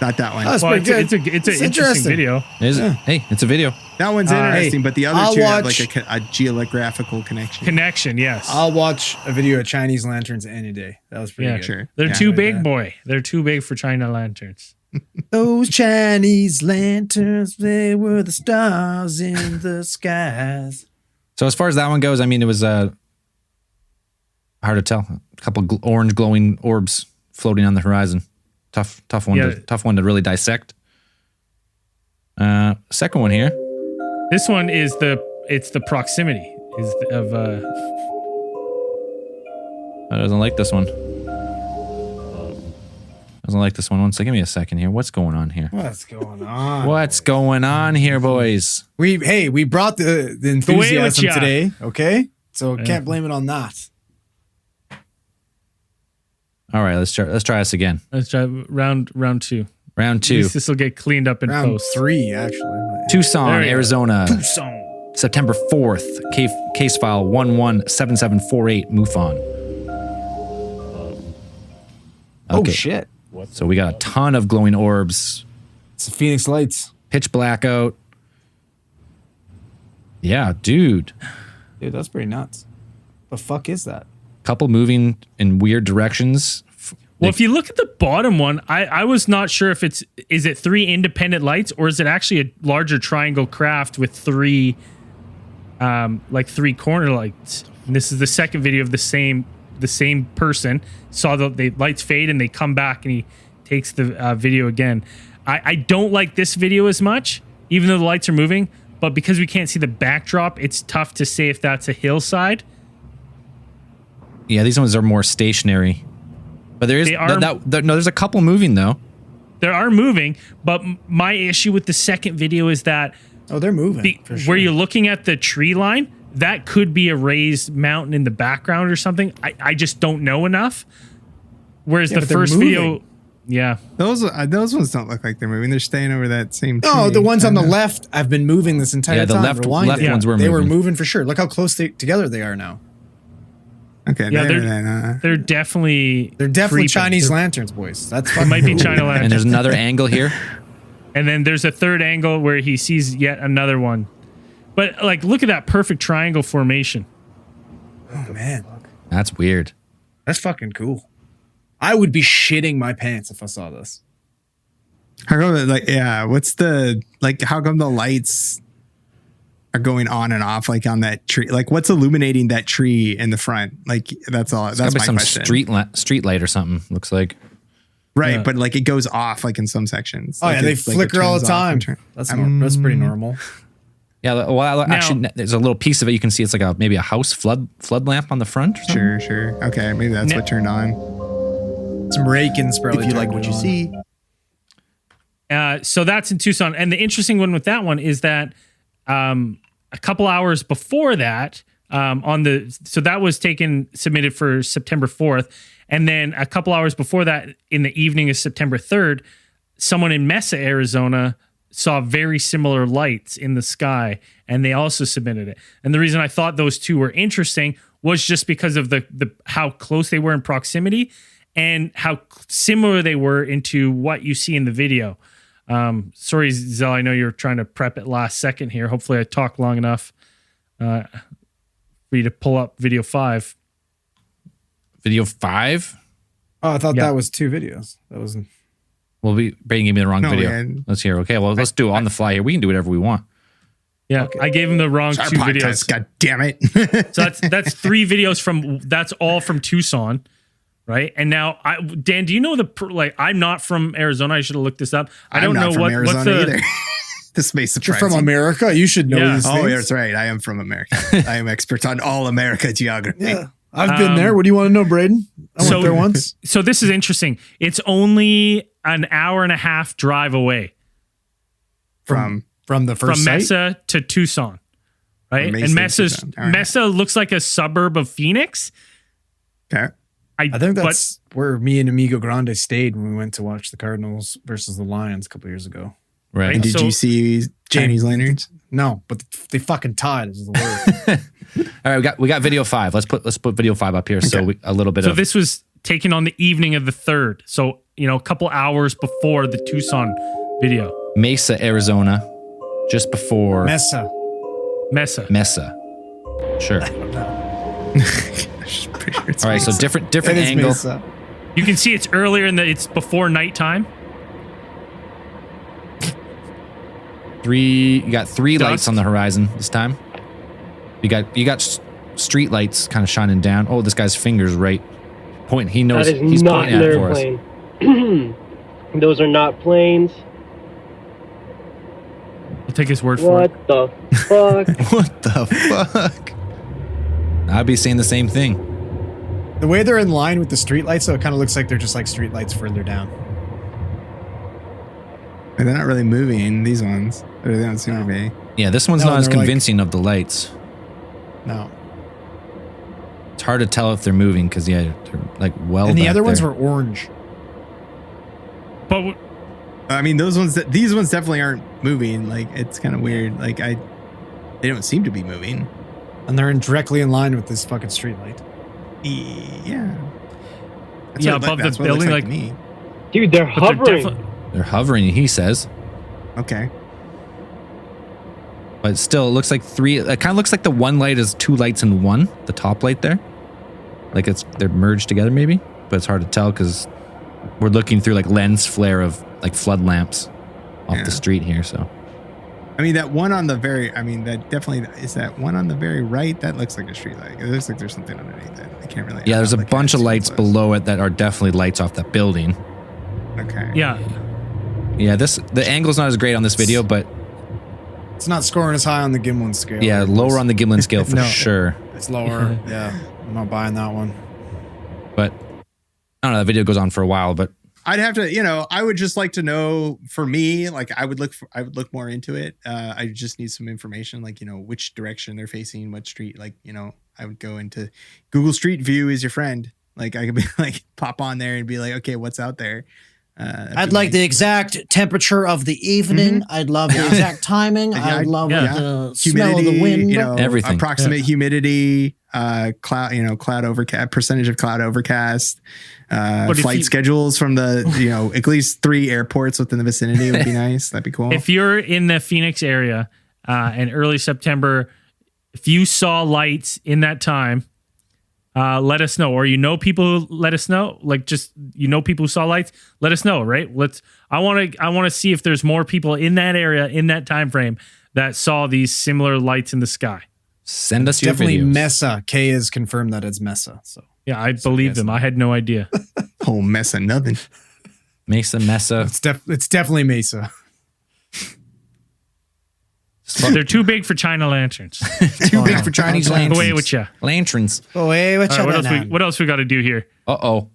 [SPEAKER 5] Not that one.
[SPEAKER 7] That's
[SPEAKER 4] Well,
[SPEAKER 7] pretty
[SPEAKER 4] it's an
[SPEAKER 7] good.
[SPEAKER 4] interesting
[SPEAKER 7] interesting.
[SPEAKER 4] video.
[SPEAKER 6] Is it? Hey, it's a video.
[SPEAKER 5] That one's interesting, but the other
[SPEAKER 7] I'll
[SPEAKER 5] two have
[SPEAKER 7] watch-
[SPEAKER 5] like a geographical connection.
[SPEAKER 4] Connection, yes.
[SPEAKER 7] I'll watch a video of Chinese lanterns any day. That was pretty
[SPEAKER 4] yeah,
[SPEAKER 7] good.
[SPEAKER 5] Sure.
[SPEAKER 4] They're
[SPEAKER 5] Yeah.
[SPEAKER 4] too
[SPEAKER 7] Like
[SPEAKER 4] big,
[SPEAKER 7] that.
[SPEAKER 4] boy. They're too big for China lanterns.
[SPEAKER 7] Those Chinese lanterns, they were the stars in the skies.
[SPEAKER 6] So as far as that one goes, I mean, it was hard to tell. A couple orange glowing orbs floating on the horizon. Tough one.
[SPEAKER 4] Yeah.
[SPEAKER 6] Tough one to really dissect. Second one here.
[SPEAKER 4] This one is the proximity of
[SPEAKER 6] I doesn't like this one. Doesn't like this one. One second, give me a second here. What's going on here?
[SPEAKER 7] What's going on?
[SPEAKER 6] What's going on here, boys?
[SPEAKER 7] We brought the enthusiasm
[SPEAKER 4] ya.
[SPEAKER 7] today, okay? So can't blame it on that.
[SPEAKER 6] All right, let's try this again.
[SPEAKER 4] let's try round 2.
[SPEAKER 6] Round
[SPEAKER 4] At
[SPEAKER 6] 2.
[SPEAKER 4] least this will get cleaned up in
[SPEAKER 7] Round
[SPEAKER 4] post.
[SPEAKER 7] 3, actually.
[SPEAKER 6] Tucson,
[SPEAKER 4] There you go.
[SPEAKER 6] Arizona.
[SPEAKER 4] Tucson.
[SPEAKER 6] September 4th. Case file 117748 MUFON.
[SPEAKER 7] Oh, shit.
[SPEAKER 6] So we got a ton of glowing orbs.
[SPEAKER 7] It's the Phoenix Lights.
[SPEAKER 6] Pitch blackout. Yeah, dude.
[SPEAKER 7] Dude, that's pretty nuts. The fuck is that?
[SPEAKER 6] Couple moving in weird directions.
[SPEAKER 4] Well, if you look at the bottom one, I was not sure if is it 3 independent lights or is it actually a larger triangle craft with 3 corner lights. And this is the second video of the same person. Saw the lights fade and they come back and he takes the video again. I don't like this video as much, even though the lights are moving, but because we can't see the backdrop, it's tough to say if that's a hillside.
[SPEAKER 6] Yeah, these ones are more stationary. But there is there's a couple moving though.
[SPEAKER 4] There are moving, but my issue with the second video is that
[SPEAKER 7] They're moving. For sure.
[SPEAKER 4] where you're looking at the tree line, that could be a raised mountain in the background or something. I just don't know enough. Whereas the
[SPEAKER 7] but they're
[SPEAKER 4] first
[SPEAKER 7] moving.
[SPEAKER 4] video, yeah,
[SPEAKER 5] Those ones don't look like they're moving. They're staying over that same tree.
[SPEAKER 7] No, the ones on the left have been moving this entire
[SPEAKER 6] Yeah, the
[SPEAKER 7] time.
[SPEAKER 6] left
[SPEAKER 7] Rewind it.
[SPEAKER 6] ones were
[SPEAKER 7] They were
[SPEAKER 6] moving.
[SPEAKER 7] moving for sure. Look how close together they are now.
[SPEAKER 5] Okay,
[SPEAKER 4] yeah,
[SPEAKER 5] they're
[SPEAKER 4] they're definitely
[SPEAKER 7] They're Chinese
[SPEAKER 4] They're-
[SPEAKER 7] lanterns, boys. That's
[SPEAKER 4] It
[SPEAKER 7] fucking
[SPEAKER 4] might be
[SPEAKER 7] cool.
[SPEAKER 4] China Land.
[SPEAKER 6] And there's another angle here.
[SPEAKER 4] And then there's a third angle where he sees yet another one. But like, look at that perfect triangle formation.
[SPEAKER 7] Oh, man.
[SPEAKER 6] That's weird.
[SPEAKER 7] That's fucking cool. I would be shitting my pants if I saw this.
[SPEAKER 5] How come how come the lights are going on and off like on that tree? Like what's illuminating that tree in the front? Like that's all.
[SPEAKER 6] It's
[SPEAKER 5] That's
[SPEAKER 6] gotta be
[SPEAKER 5] my
[SPEAKER 6] some
[SPEAKER 5] question.
[SPEAKER 6] street light or something, looks like.
[SPEAKER 5] Right,
[SPEAKER 4] Yeah.
[SPEAKER 5] but like it goes off like in some sections.
[SPEAKER 7] Oh,
[SPEAKER 5] Like
[SPEAKER 7] yeah, they
[SPEAKER 5] it- like, it
[SPEAKER 7] flicker all the
[SPEAKER 5] turns off
[SPEAKER 7] time.
[SPEAKER 5] and turn-
[SPEAKER 7] That's pretty normal.
[SPEAKER 6] Yeah, well, actually, there's a little piece of it you can see. It's like maybe a house flood lamp on the front. Or something.
[SPEAKER 5] Sure. Okay, maybe that's what turned on.
[SPEAKER 7] Some rakins probably.
[SPEAKER 5] If you like
[SPEAKER 7] turned
[SPEAKER 5] what
[SPEAKER 7] it
[SPEAKER 5] you
[SPEAKER 7] on.
[SPEAKER 5] see.
[SPEAKER 4] So that's in Tucson. And the interesting one with that one is that a couple hours before that, so that was submitted for September 4th. And then a couple hours before that, in the evening of September 3rd, someone in Mesa, Arizona, saw very similar lights in the sky, and they also submitted it. And the reason I thought those two were interesting was just because of the how close they were in proximity and how similar they were into what you see in the video. Sorry, Zell, I know you're trying to prep it last second here. Hopefully I talk long enough for you to pull up video 5.
[SPEAKER 6] Video 5?
[SPEAKER 7] Oh, I thought
[SPEAKER 4] Yeah.
[SPEAKER 7] that was 2 videos. That wasn't.
[SPEAKER 6] Well, Brayden gave me the wrong
[SPEAKER 5] No,
[SPEAKER 6] video.
[SPEAKER 5] man.
[SPEAKER 6] Let's hear. Okay, well, let's do it on the fly here. We can do whatever we want.
[SPEAKER 4] Yeah, I gave him the wrong
[SPEAKER 5] Our
[SPEAKER 4] 2
[SPEAKER 5] podcast,
[SPEAKER 4] videos.
[SPEAKER 5] God damn it.
[SPEAKER 4] So that's 3 videos that's all from Tucson, right? And now, Dan, do you know I'm not from Arizona. I should have looked this up. I don't
[SPEAKER 5] I'm
[SPEAKER 4] know
[SPEAKER 5] not from
[SPEAKER 4] what's
[SPEAKER 5] Arizona
[SPEAKER 4] the
[SPEAKER 5] either. This may
[SPEAKER 7] You're
[SPEAKER 5] surprise
[SPEAKER 7] from
[SPEAKER 5] you.
[SPEAKER 7] America. You should know
[SPEAKER 4] Yeah.
[SPEAKER 7] these
[SPEAKER 5] Oh,
[SPEAKER 7] things.
[SPEAKER 5] yeah, that's right. I am from America. I am expert on all America geography.
[SPEAKER 7] Yeah. I've been there. What do you want to know, Braden? I went there once.
[SPEAKER 4] So this is interesting. It's only an hour and a half drive away
[SPEAKER 5] From
[SPEAKER 7] the first
[SPEAKER 4] from
[SPEAKER 7] site?
[SPEAKER 4] Mesa to Tucson, right?
[SPEAKER 5] From Mesa
[SPEAKER 4] And
[SPEAKER 5] to
[SPEAKER 4] Mesa's
[SPEAKER 5] Tucson. All right.
[SPEAKER 4] Mesa looks like a suburb of Phoenix.
[SPEAKER 5] okay.
[SPEAKER 7] I think that's where me and Amigo Grande stayed when we went to watch the Cardinals versus the Lions a couple years ago.
[SPEAKER 6] Right.
[SPEAKER 5] And did
[SPEAKER 4] So-
[SPEAKER 5] you see Chinese lanterns?
[SPEAKER 7] No, but they fucking tied is the word.
[SPEAKER 6] All right, we got video 5. Let's put video 5 up here. So a little bit
[SPEAKER 4] So
[SPEAKER 6] of
[SPEAKER 4] this was taken on the evening of the 3rd. So, a couple hours before the Tucson video.
[SPEAKER 6] Mesa, Arizona, just before
[SPEAKER 7] Mesa.
[SPEAKER 6] Mesa. Sure.
[SPEAKER 5] Pretty sure it's
[SPEAKER 6] All right, so different
[SPEAKER 7] It is
[SPEAKER 6] angle.
[SPEAKER 7] Mesa.
[SPEAKER 4] You can see it's earlier it's before nighttime.
[SPEAKER 6] You got 3
[SPEAKER 4] Dusk.
[SPEAKER 6] lights on the horizon this time. You got street lights kind of shining down. Oh, this guy's finger's right. He knows
[SPEAKER 8] That is
[SPEAKER 6] he's
[SPEAKER 8] not
[SPEAKER 6] pointing
[SPEAKER 8] an
[SPEAKER 6] at it for us.
[SPEAKER 8] airplane. Those are not planes.
[SPEAKER 4] I'll take his word for it.
[SPEAKER 8] What the fuck?
[SPEAKER 6] What the fuck? I'd be saying the same thing.
[SPEAKER 7] The way they're in line with the streetlights, though, it kind of looks like they're just like streetlights further down.
[SPEAKER 5] And they're not really moving, these ones. Or they don't seem to be.
[SPEAKER 6] Yeah, this one's
[SPEAKER 7] No,
[SPEAKER 6] not as
[SPEAKER 7] they're like-
[SPEAKER 6] convincing of the lights.
[SPEAKER 7] No.
[SPEAKER 6] It's hard to tell if they're moving because, yeah, they're like well
[SPEAKER 7] And the
[SPEAKER 6] back
[SPEAKER 7] other ones
[SPEAKER 6] there.
[SPEAKER 7] were orange.
[SPEAKER 4] But
[SPEAKER 5] I mean, these ones definitely aren't moving. Like, it's kind of weird. Like, they don't seem to be moving.
[SPEAKER 7] And they're directly in line with this fucking streetlight.
[SPEAKER 5] Yeah.
[SPEAKER 4] yeah, above the building, like
[SPEAKER 5] to me.
[SPEAKER 8] Dude, they're
[SPEAKER 4] but they're
[SPEAKER 8] hovering.
[SPEAKER 4] definitely-
[SPEAKER 6] They're hovering, he says.
[SPEAKER 5] Okay.
[SPEAKER 6] But still, it looks like three. It kind of looks like the one light is two lights in one. The top light there, like they're merged together, maybe. But it's hard to tell because we're looking through like lens flare of like flood lamps off the street here. So,
[SPEAKER 5] I mean, that one on the very. I mean, that definitely is that one on the very right. That looks like a street light. It looks like there's something underneath it. I can't really.
[SPEAKER 6] yeah, there's a
[SPEAKER 5] look at
[SPEAKER 6] bunch
[SPEAKER 5] it
[SPEAKER 6] of
[SPEAKER 5] too
[SPEAKER 6] lights
[SPEAKER 5] close.
[SPEAKER 6] below it that are definitely lights off that building.
[SPEAKER 5] Okay.
[SPEAKER 4] yeah.
[SPEAKER 6] Yeah, the angle's not as great on this video, but
[SPEAKER 7] It's not scoring as high on the Gimlin scale.
[SPEAKER 6] yeah, lower on the Gimlin scale for
[SPEAKER 7] No.
[SPEAKER 6] sure.
[SPEAKER 7] It's lower. Yeah. I'm not buying that one.
[SPEAKER 6] But I don't know. That video goes on for a while, but
[SPEAKER 5] I'd have to, I would just like to know. For me, like, I would look more into it. I just need some information, like, which direction they're facing, what street. Like, I would go into Google Street View is your friend. Like, I could be like, pop on there and be like, okay, what's out there?
[SPEAKER 9] I'd like the exact temperature of the evening. I'd love the exact timing.
[SPEAKER 5] Yeah,
[SPEAKER 9] I'd love the smell
[SPEAKER 5] humidity,
[SPEAKER 9] of the wind.
[SPEAKER 6] Everything.
[SPEAKER 5] approximate humidity, cloud overcast, percentage of cloud overcast,
[SPEAKER 4] if
[SPEAKER 5] flight
[SPEAKER 4] you-
[SPEAKER 5] schedules from the, at least 3 airports within the vicinity would be nice. That'd be cool.
[SPEAKER 4] If you're in the Phoenix area in early September, if you saw lights in that time, let us know. Or people who let us know, like just people who saw lights, let us know, right? I want to see if there's more people in that area in that time frame that saw these similar lights in the sky.
[SPEAKER 6] send us your
[SPEAKER 7] Definitely
[SPEAKER 6] videos.
[SPEAKER 7] Mesa. Kay has confirmed that it's Mesa. So
[SPEAKER 4] Yeah, I believe them. I had no idea.
[SPEAKER 5] Whole mess of nothing.
[SPEAKER 6] Mesa.
[SPEAKER 7] it's definitely Mesa.
[SPEAKER 4] They're too big for China lanterns.
[SPEAKER 6] Too big for Chinese lanterns.
[SPEAKER 4] Away with ya.
[SPEAKER 6] Lanterns.
[SPEAKER 9] Oh, hey, what's
[SPEAKER 4] All right,
[SPEAKER 9] up now?
[SPEAKER 4] what else we got to do here?
[SPEAKER 6] Uh-oh.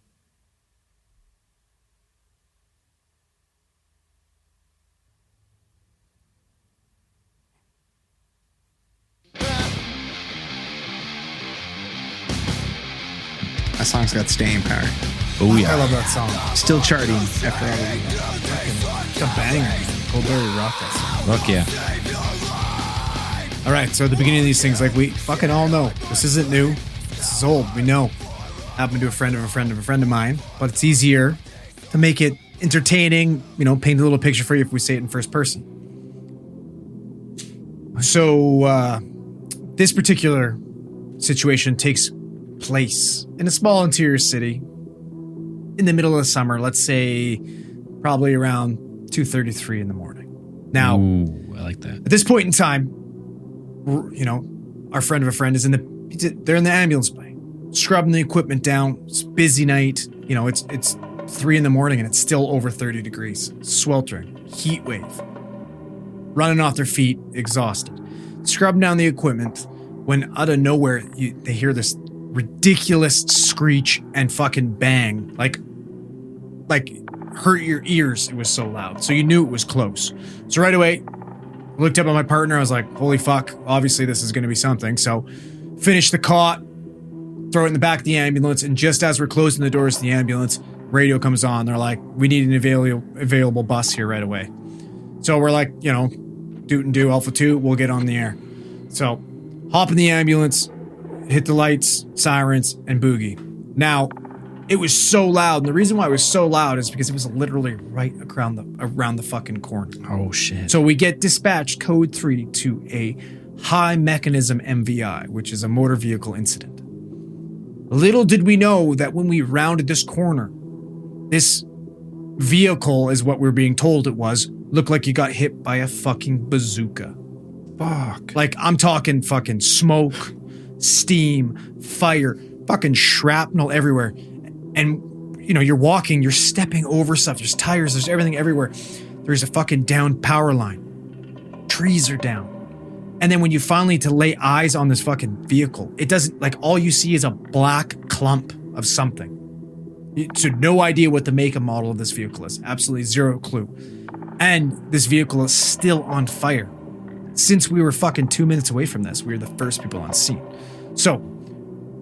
[SPEAKER 5] That song's got staying power.
[SPEAKER 6] Oh,
[SPEAKER 7] I
[SPEAKER 6] yeah.
[SPEAKER 7] love that song.
[SPEAKER 5] Still charting after all of that.
[SPEAKER 7] It's a banger. Goldberry rocked that song.
[SPEAKER 6] Fuck yeah.
[SPEAKER 7] All right, so at the beginning of these things, like, we fucking all know this isn't new. This is old. We know. Happened to a friend of a friend of a friend of mine, but it's easier to make it entertaining, paint a little picture for you if we say it in first person. So, this particular situation takes place in a small interior city in the middle of the summer, let's say probably around 2:33 in the morning. Now,
[SPEAKER 6] Ooh, I like that.
[SPEAKER 7] at this point in time, our friend of a friend is they're in the ambulance bay, scrubbing the equipment down. It's a busy night. It's 3 in the morning and it's still over 30 degrees, sweltering, heat wave, running off their feet, exhausted, scrubbing down the equipment when out of nowhere, they hear this ridiculous screech and fucking bang, like hurt your ears. It was so loud. So you knew it was close. So right away, looked up at my partner. I was like, holy fuck, obviously this is going to be something. So finish the cot, throw it in the back of the ambulance. And just as we're closing the doors to the ambulance, radio comes on. They're like, we need an available bus here right away. So we're like, doot and do Alpha 2, we'll get on the air. So hop in the ambulance, hit the lights, sirens, and boogie. Now, it was so loud. And the reason why it was so loud is because it was literally right around the fucking corner.
[SPEAKER 6] Oh, shit.
[SPEAKER 7] So we get dispatched code 3 to a high mechanism MVI, which is a motor vehicle incident. Little did we know that when we rounded this corner, this vehicle, is what we're being told it was, looked like you got hit by a fucking bazooka.
[SPEAKER 6] Fuck.
[SPEAKER 7] Like, I'm talking fucking smoke, steam, fire, fucking shrapnel everywhere. And, you're walking, you're stepping over stuff. There's tires, there's everything everywhere. There's a fucking downed power line. trees are down. And then when you finally to lay eyes on this fucking vehicle, it doesn't, like, all you see is a black clump of something. So no idea what the make and model of this vehicle is. Absolutely zero clue. And this vehicle is still on fire. Since we were fucking 2 minutes away from this, we were the first people on scene. So,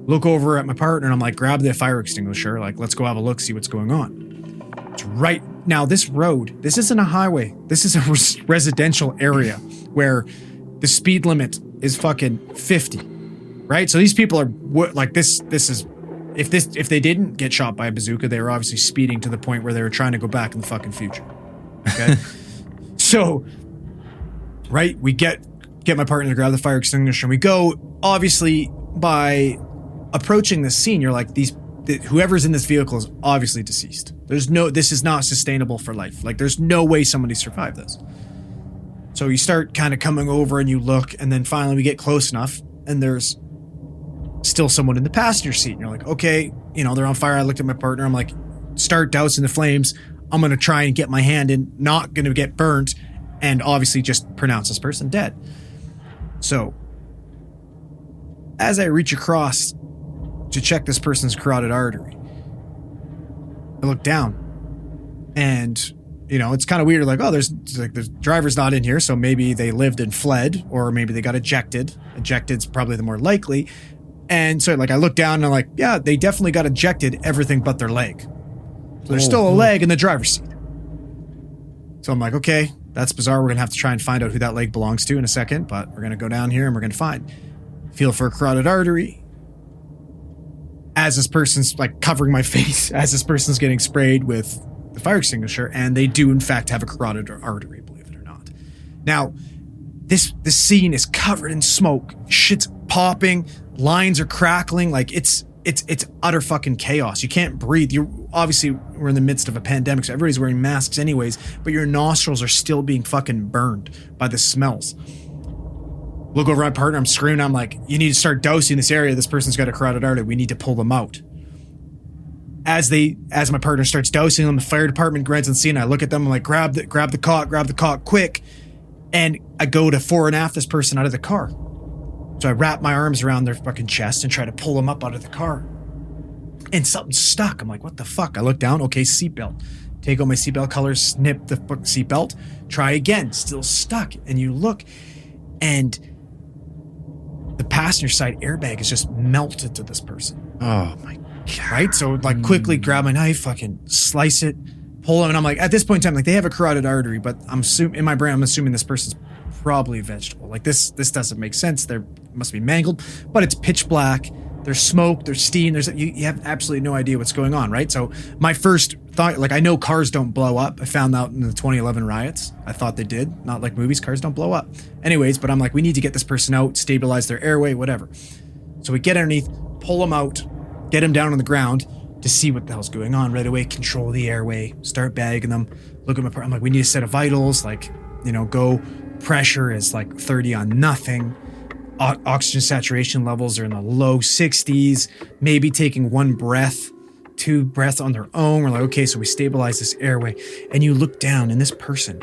[SPEAKER 7] look over at my partner and I'm like, grab the fire extinguisher. Like, let's go have a look, see what's going on. It's right now, this road, this isn't a highway. This is a residential area where the speed limit is fucking 50, right? So these people are like, this is, if they didn't get shot by a bazooka, they were obviously speeding to the point where they were trying to go back in the fucking future. Okay. So, right, we get my partner to grab the fire extinguisher and we go. Obviously, by approaching this scene, you're like, whoever's in this vehicle is obviously deceased. This is not sustainable for life. Like, there's no way somebody survived this. So you start kind of coming over and you look, and then finally we get close enough and there's still someone in the passenger seat. And you're like, okay, they're on fire. I looked at my partner. I'm like, start dousing the flames. I'm going to try and get my hand in, not going to get burnt, and obviously just pronounce this person dead. So as I reach across to check this person's carotid artery, I look down and, it's kind of weird. Like, oh, the driver's not in here. So maybe they lived and fled, or maybe they got ejected. Ejected's probably the more likely. And so like, I look down and I'm like, yeah, they definitely got ejected, everything but their leg. So there's still a leg in the driver's seat. So I'm like, okay, that's bizarre. We're going to have to try and find out who that leg belongs to in a second, but we're going to go down here and we're going to feel for a carotid artery. As this person's like covering my face, as this person's getting sprayed with the fire extinguisher, and they do in fact have a carotid artery, believe it or not. Now, this scene is covered in smoke. Shit's popping, lines are crackling, like it's utter fucking chaos. You can't breathe. We're in the midst of a pandemic, so everybody's wearing masks anyways, but your nostrils are still being fucking burned by the smells. Look over at my partner, I'm screaming, I'm like, you need to start dousing this area. This person's got a carotid artery. We need to pull them out. As my partner starts dousing them, the fire department runs on scene. I look at them, I'm like, grab the cot, quick. And I go to fore and aft this person out of the car. So I wrap my arms around their fucking chest and try to pull them up out of the car. And something's stuck. I'm like, what the fuck? I look down, okay, seatbelt. Take out my seatbelt colors, snip the seatbelt, try again, still stuck. And you look, and the passenger side airbag is just melted to this person.
[SPEAKER 6] Oh my God.
[SPEAKER 7] Right? So like quickly grab my knife, fucking slice it, pull them. And I'm like, at this point in time, like they have a carotid artery, but in my brain, I'm assuming this person's probably a vegetable. Like this doesn't make sense. They must be mangled, but it's pitch black. There's smoke, there's steam. You have absolutely no idea what's going on, right? So my first thought, like I know cars don't blow up. I found out in the 2011 riots. I thought they did. Not like movies, cars don't blow up. Anyways, but I'm like, we need to get this person out, stabilize their airway, whatever. So we get underneath, pull them out, get them down on the ground to see what the hell's going on right away, control the airway, start bagging them, look at my part. I'm like, we need a set of vitals, like, go, pressure is like 30 on nothing. Oxygen saturation levels are in the low 60s, maybe taking 1 breath, 2 breaths on their own. We're like, okay, so we stabilize this airway. And you look down and this person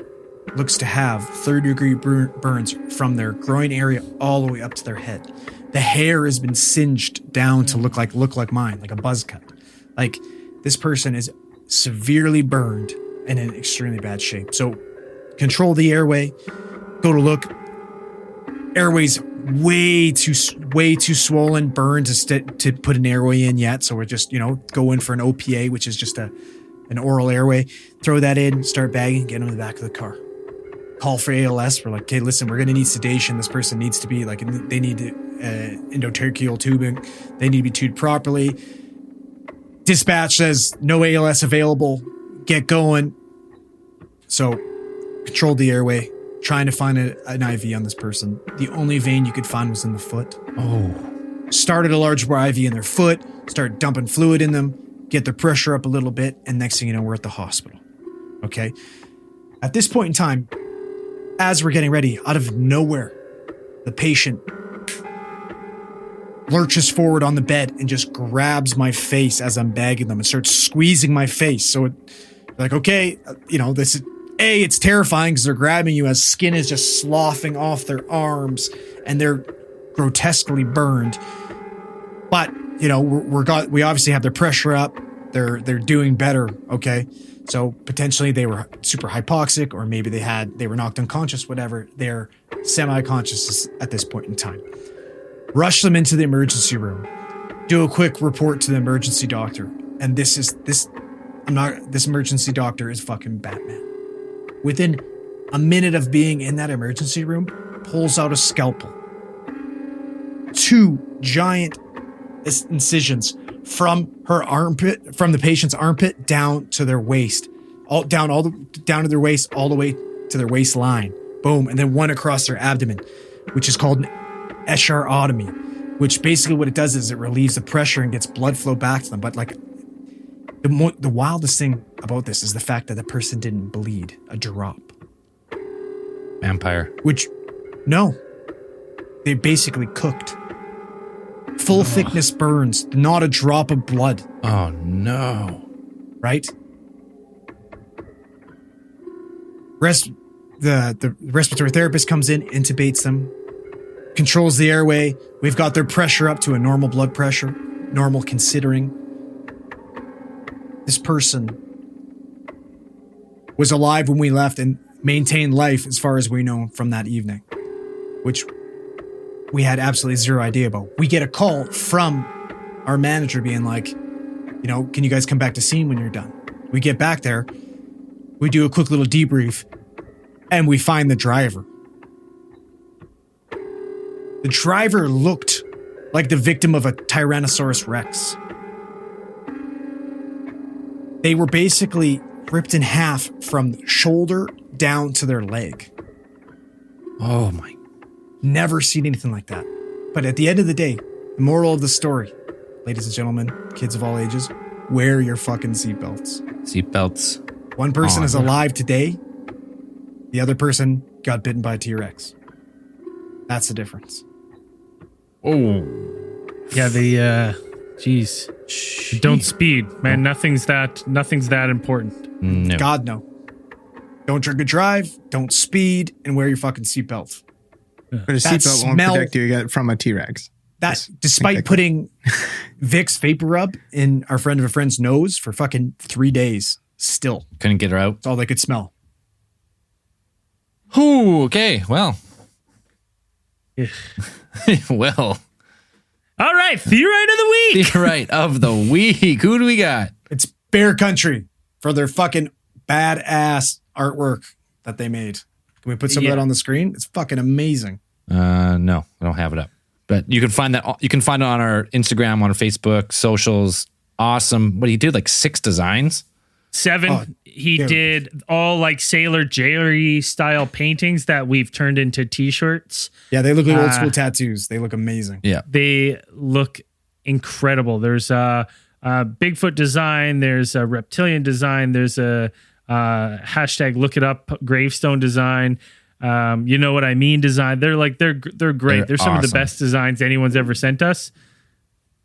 [SPEAKER 7] looks to have 3rd-degree burns from their groin area all the way up to their head. The hair has been singed down to look like mine, like a buzz cut. Like this person is severely burned and in extremely bad shape. So control the airway, go to look. Airway's way too swollen, burned to put an airway in yet. So we're just, go in for an OPA, which is just an oral airway. Throw that in, start bagging, get them in the back of the car. Call for ALS. We're like, okay, listen, we're going to need sedation. This person needs to be like, they need endotracheal tubing. They need to be tubed properly. Dispatch says no ALS available. Get going. So control the airway. Trying to find an IV on this person. The only vein you could find was in the foot. Oh. Started a large bore IV in their foot, started dumping fluid in them, get their pressure up a little bit, and next thing you know, we're at the hospital. Okay? At this point in time, as we're getting ready, out of nowhere, the patient lurches forward on the bed and just grabs my face as I'm bagging them and starts squeezing my face. So like, okay, this is it's terrifying because they're grabbing you as skin is just sloughing off their arms and they're grotesquely burned. But, you know, we obviously have their pressure up. They're doing better, okay? So potentially they were super hypoxic, or maybe they were knocked unconscious, whatever. They're semi-conscious at this point in time. Rush them into the emergency room. Do a quick report to the emergency doctor. And this emergency doctor is fucking Batman. Within a minute of being in that emergency room, pulls out a scalpel. 2 giant incisions from the patient's armpit down to their waist, down to their waist, all the way to their waistline. Boom, and then one across their abdomen, which is called an eschar-otomy, which basically what it does is it relieves the pressure and gets blood flow back to them. But like the wildest thing about this is the fact that the person didn't bleed a drop.
[SPEAKER 6] Vampire.
[SPEAKER 7] Which, no, they basically cooked. Full thickness burns, not a drop of blood.
[SPEAKER 6] Oh no.
[SPEAKER 7] Right? The respiratory therapist comes in, intubates them, controls the airway. We've got their pressure up to a normal blood pressure, normal considering. This person was alive when we left and maintained life as far as we know from that evening, which we had absolutely zero idea about. We get a call from our manager being like, you know, can you guys come back to scene when you're done? We get back there, we do a quick little debrief, and we find the driver. The driver looked like the victim of a Tyrannosaurus Rex. They were basically ripped in half from the shoulder down to their leg.
[SPEAKER 6] Oh my.
[SPEAKER 7] Never seen anything like that. But at the end of the day, the moral of the story, ladies and gentlemen, kids of all ages, wear your fucking seatbelts.
[SPEAKER 6] Seatbelts.
[SPEAKER 7] One person is alive today. The other person got bitten by a T-Rex. That's the difference.
[SPEAKER 6] Oh.
[SPEAKER 4] Yeah, jeez. Don't speed, man. Nothing's that important.
[SPEAKER 6] No.
[SPEAKER 7] God, no. Don't drink and drive, don't speed, and wear your fucking seatbelt.
[SPEAKER 5] But a seatbelt won't protect you from a T-Rex.
[SPEAKER 7] Despite putting Vicks Vapor Rub in our friend of a friend's nose for fucking 3 days, still.
[SPEAKER 6] Couldn't get her out.
[SPEAKER 7] That's all they could smell.
[SPEAKER 6] Ooh, okay. Well. Well.
[SPEAKER 4] All right. Theorite of the week.
[SPEAKER 6] Theorite of the week. Who do we got?
[SPEAKER 7] It's Bear Country for their fucking badass artwork that they made. Can we put some of that on the screen? It's fucking amazing.
[SPEAKER 6] No, I don't have it up. But you can find that. You can find it on our Instagram, on our Facebook, socials. Awesome. What he did, like 6 designs.
[SPEAKER 4] 7. He did all like Sailor Jerry style paintings that we've turned into T-shirts.
[SPEAKER 7] Yeah, they look like old school tattoos. They look amazing.
[SPEAKER 6] Yeah,
[SPEAKER 4] they look incredible. There's a Bigfoot design. There's a reptilian design. There's a hashtag look it up gravestone design. You know what I mean design. They're great. They're some of the best designs anyone's ever sent us.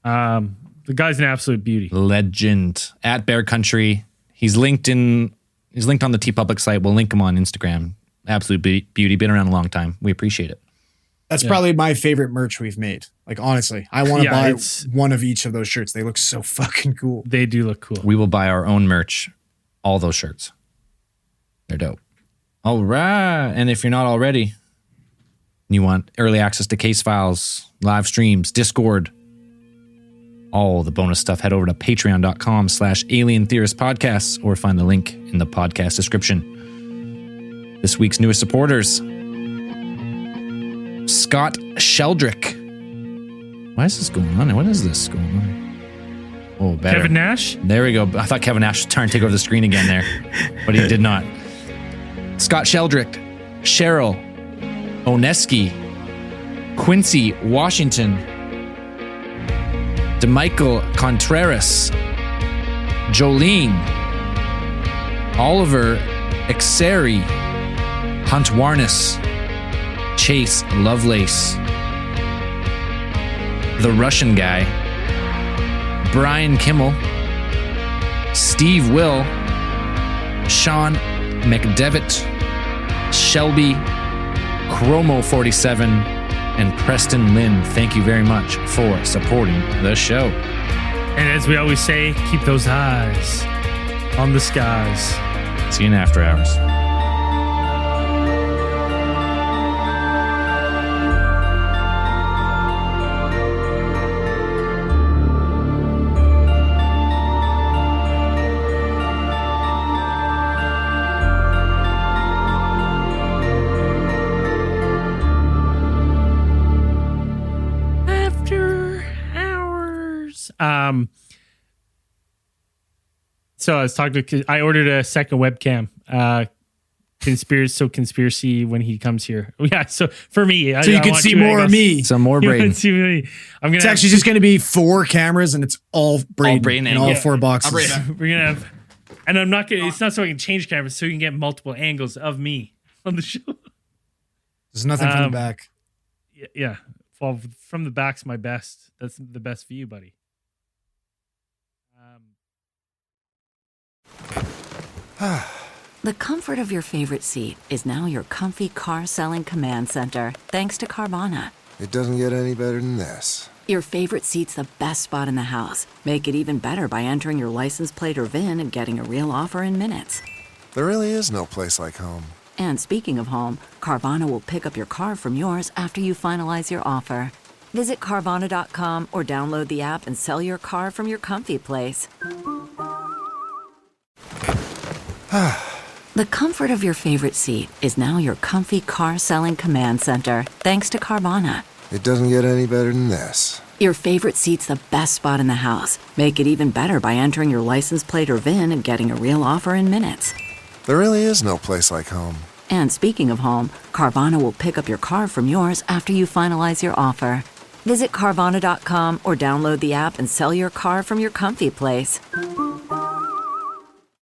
[SPEAKER 4] The guy's an absolute beauty.
[SPEAKER 6] Legend at Bear Country. He's linked on the TeePublic site. We'll link him on Instagram. Absolute beauty. Been around a long time. We appreciate it.
[SPEAKER 7] That's probably my favorite merch we've made. Like, honestly, I want to buy one of each of those shirts. They look so fucking cool.
[SPEAKER 4] They do look cool.
[SPEAKER 6] We will buy our own merch. All those shirts. They're dope. All right. And if you're not already, you want early access to case files, live streams, Discord, all the bonus stuff, head over to patreon.com/Alien Theorist Podcasts or find the link in the podcast description. This week's newest supporters: Scott Sheldrick. Why is this going on? What is this going on? Oh, better.
[SPEAKER 4] Kevin Nash?
[SPEAKER 6] There we go. I thought Kevin Nash was trying to take over the screen again there, but he did not. Scott Sheldrick, Cheryl Oneski, Quincy Washington, DeMichael Contreras, Jolene, Oliver Exeri, Hunt Warness, Chase Lovelace, The Russian Guy, Brian Kimmel, Steve Will, Sean McDevitt, Shelby, Chromo47, and Preston Lynn. Thank you very much for supporting the show.
[SPEAKER 4] And as we always say, keep those eyes on the skies.
[SPEAKER 6] See you in After Hours.
[SPEAKER 4] So I was talking to, I ordered a second webcam. Conspiracy when he comes here. Yeah, so for me,
[SPEAKER 7] so you can see more of me.
[SPEAKER 6] Some more Braden.
[SPEAKER 7] It's actually just going to be 4 cameras, and it's all Braden in all 4 boxes.
[SPEAKER 4] We're gonna have, and I'm not gonna. It's not so I can change cameras, so you can get multiple angles of me on the show.
[SPEAKER 7] There's nothing from the back.
[SPEAKER 4] Yeah. Well, from the back's my best. That's the best view, buddy.
[SPEAKER 1] The comfort of your favorite seat is now your comfy car selling command center, thanks to Carvana.
[SPEAKER 2] It doesn't get any better than this.
[SPEAKER 1] Your favorite seat's the best spot in the house. Make it even better by entering your license plate or VIN and getting a real offer in minutes.
[SPEAKER 2] There really is no place like home.
[SPEAKER 1] And speaking of home, Carvana will pick up your car from yours after you finalize your offer. Visit Carvana.com or download the app and sell your car from your comfy place. The comfort of your favorite seat is now your comfy car selling command center, thanks to Carvana.
[SPEAKER 2] It doesn't get any better than this.
[SPEAKER 1] Your favorite seat's the best spot in the house. Make it even better by entering your license plate or VIN and getting a real offer in minutes.
[SPEAKER 2] There really is no place like home.
[SPEAKER 1] And speaking of home, Carvana will pick up your car from yours after you finalize your offer. Visit Carvana.com or download the app and sell your car from your comfy place.